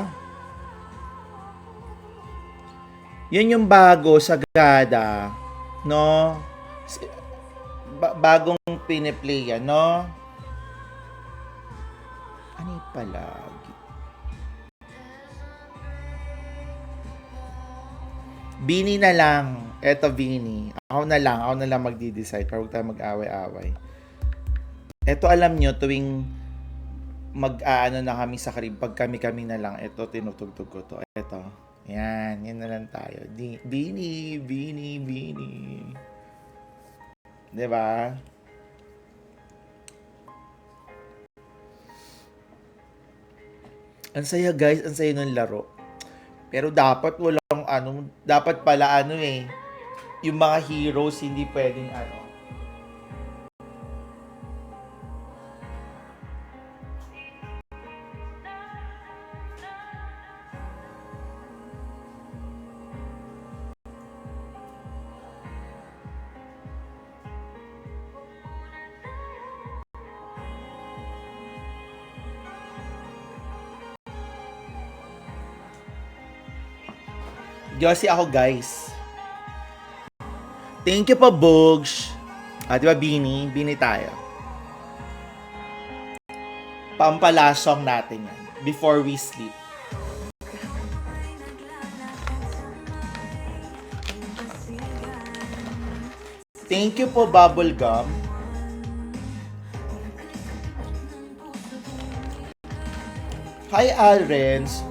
Yun yung bago sa Gada. No? Bagong piniplay yan, no? Ano yung palagi? Bini na lang. Eto, Bini. Ako na lang magdi-decide para huwag tayo mag-away-away. Eto, alam nyo, tuwing mag-aano na kami sa Karib, pag kami na lang, eto, tinutugtog ko to. Eto. Yan na lang tayo. Bini. Diba? Ang saya guys, ang saya ng laro. Pero dapat walang dapat pala yung mga heroes hindi pwedeng Yossi ako guys. Thank you pa Bogs. Diba Bini? Bini tayo. Pampalasong natin yan. Before we sleep. Thank you po Bubblegum. Hi Alrens.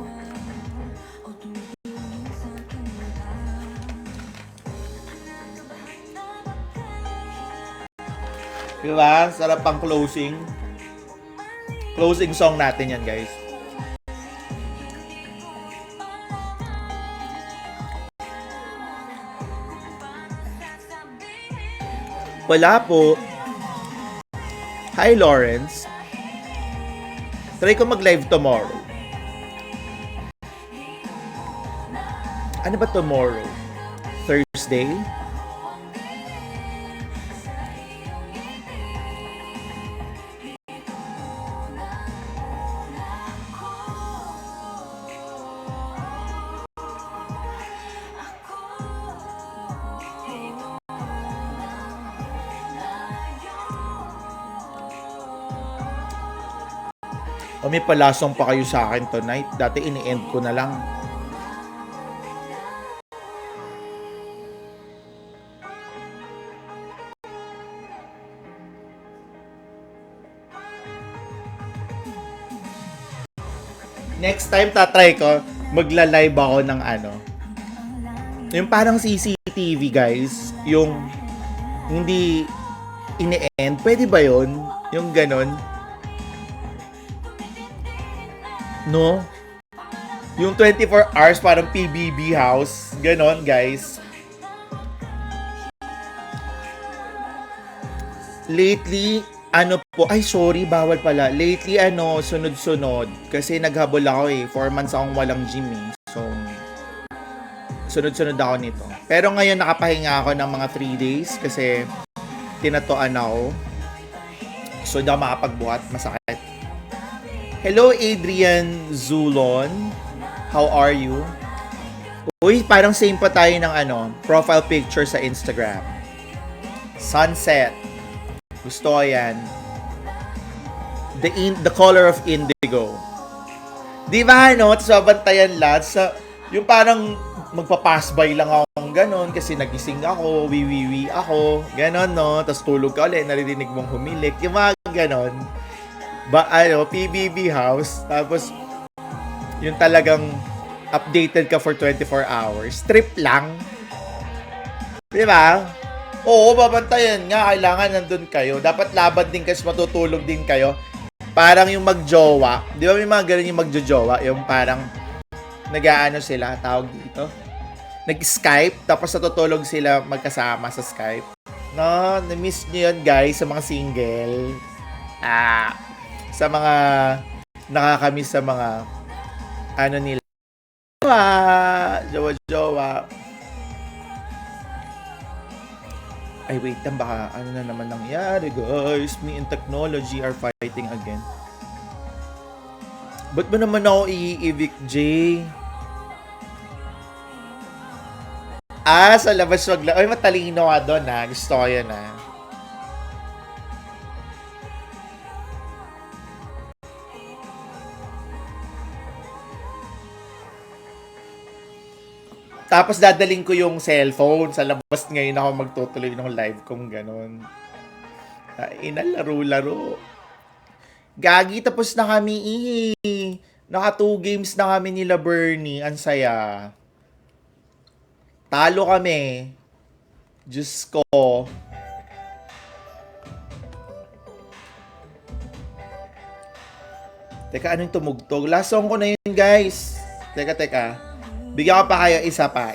Diba? Sarap pang closing. Closing song natin yan, guys. Wala po. Hi, Lawrence. Try ko mag-live tomorrow. Ano ba tomorrow? Thursday? O may palasong pa kayo sa akin tonight. Dati ini-end ko na lang. Next time tatry ko, magla-live ako ng yung parang CCTV guys, yung hindi ini-end. Pwede ba yun? Yung ganon. No? Yung 24 hours parang PBB house. Ganon, guys. Lately, ay sorry, bawal pala. Lately, sunod-sunod. Kasi naghabol ako 4 months akong walang gym So, sunod-sunod ako nito. Pero ngayon, nakapahinga ako ng mga 3 days kasi tinatuan ako. So, hindi ako makapagbuhat. Masakit. Hello, Adrian Zulon. How are you? Uy, parang same pa tayo ng profile picture sa Instagram. Sunset. Gusto ko yan. The color of indigo. Di ba, Tapos babantayan lahat sa, yung parang magpa-pass by lang akong ganon kasi nagising ako, wiwiwi ako, ganon, no? Tapos tulog ka ulit, naririnig mong humilik. Yung mga ganon. PBB house, tapos yung talagang updated ka for 24 hours. Trip lang. Di ba? Oo, babantayan nga. Kailangan nandun kayo. Dapat laban din kasi matutulog din kayo. Parang yung magjowa. Di ba may mga ganun yung magjojowa? Yung parang nag-aano sila, tawag dito. Nag-Skype, tapos natutulog sila magkasama sa Skype. No, na-miss nyo yun guys sa mga single. Sa mga nakakamiss sa mga nila. Jowa. Ay, wait lang, baka na naman nangyari, guys. Me and technology are fighting again. Ba't ba naman ako i-evict, Jay? Sa labas wag lang. Ay, matalino ka doon ha. Gusto ko yun ha. Tapos dadaling ko yung cellphone sa labas ngayon ako magtutuloy ng live kung ganun. Laro-laro. Gagi, tapos na kami Naka 2 games na kami nila Bernie. Ang saya. Talo kami. Diyos ko. Teka, anong tumugtog? Last song ko na yun, guys. Teka. Bigyan ko pa kayo isa pa.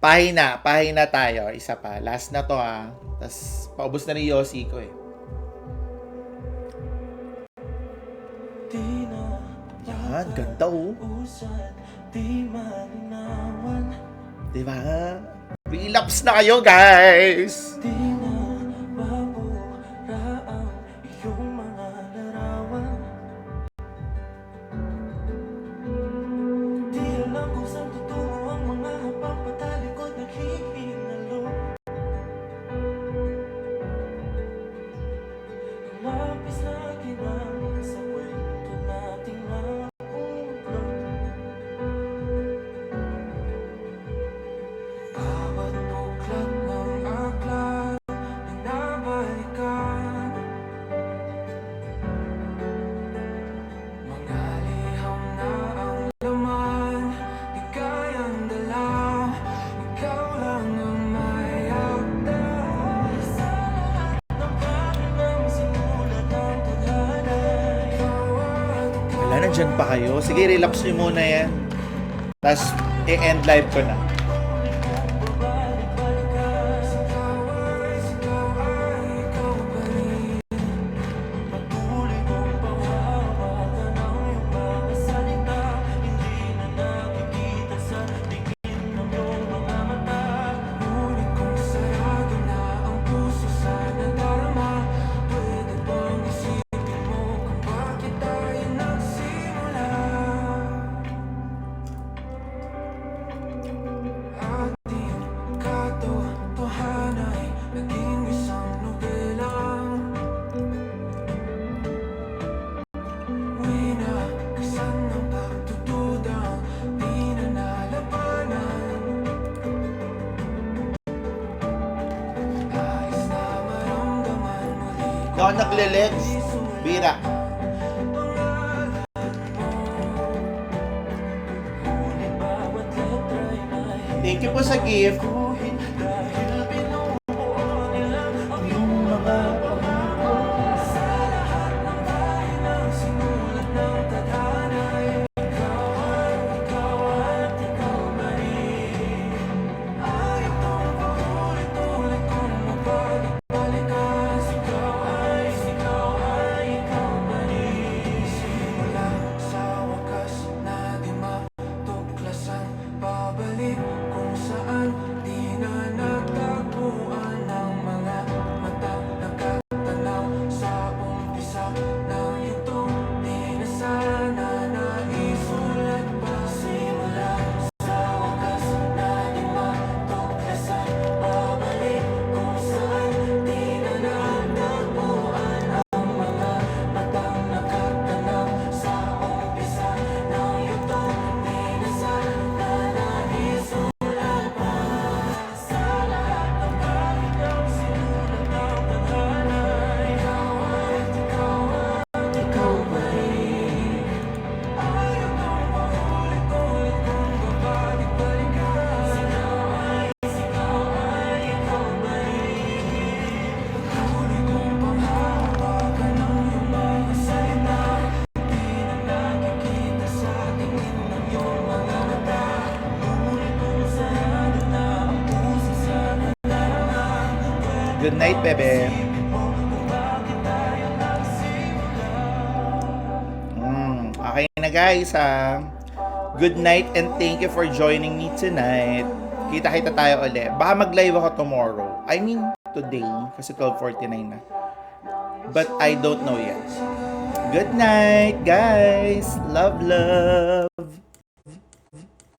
Pahina tayo. Isa pa. Last na to ha. Tapos, paubos na rin Yossi ko eh. Yan, ganda oh. Diba? Relapse na kayo, guys! Nandyan pa kayo? Sige, relapse nyo muna yan. Tapos, i-end live ko na. Ako nagle-legs. Bira. Thank you po sa gift. Good night, bebe. Okay na guys ha. Good night and thank you for joining me tonight. Kita-kita tayo ulit. Baka mag-live ako tomorrow. I mean, today. Kasi 12:49 na. But I don't know yet. Good night, guys. Love, love.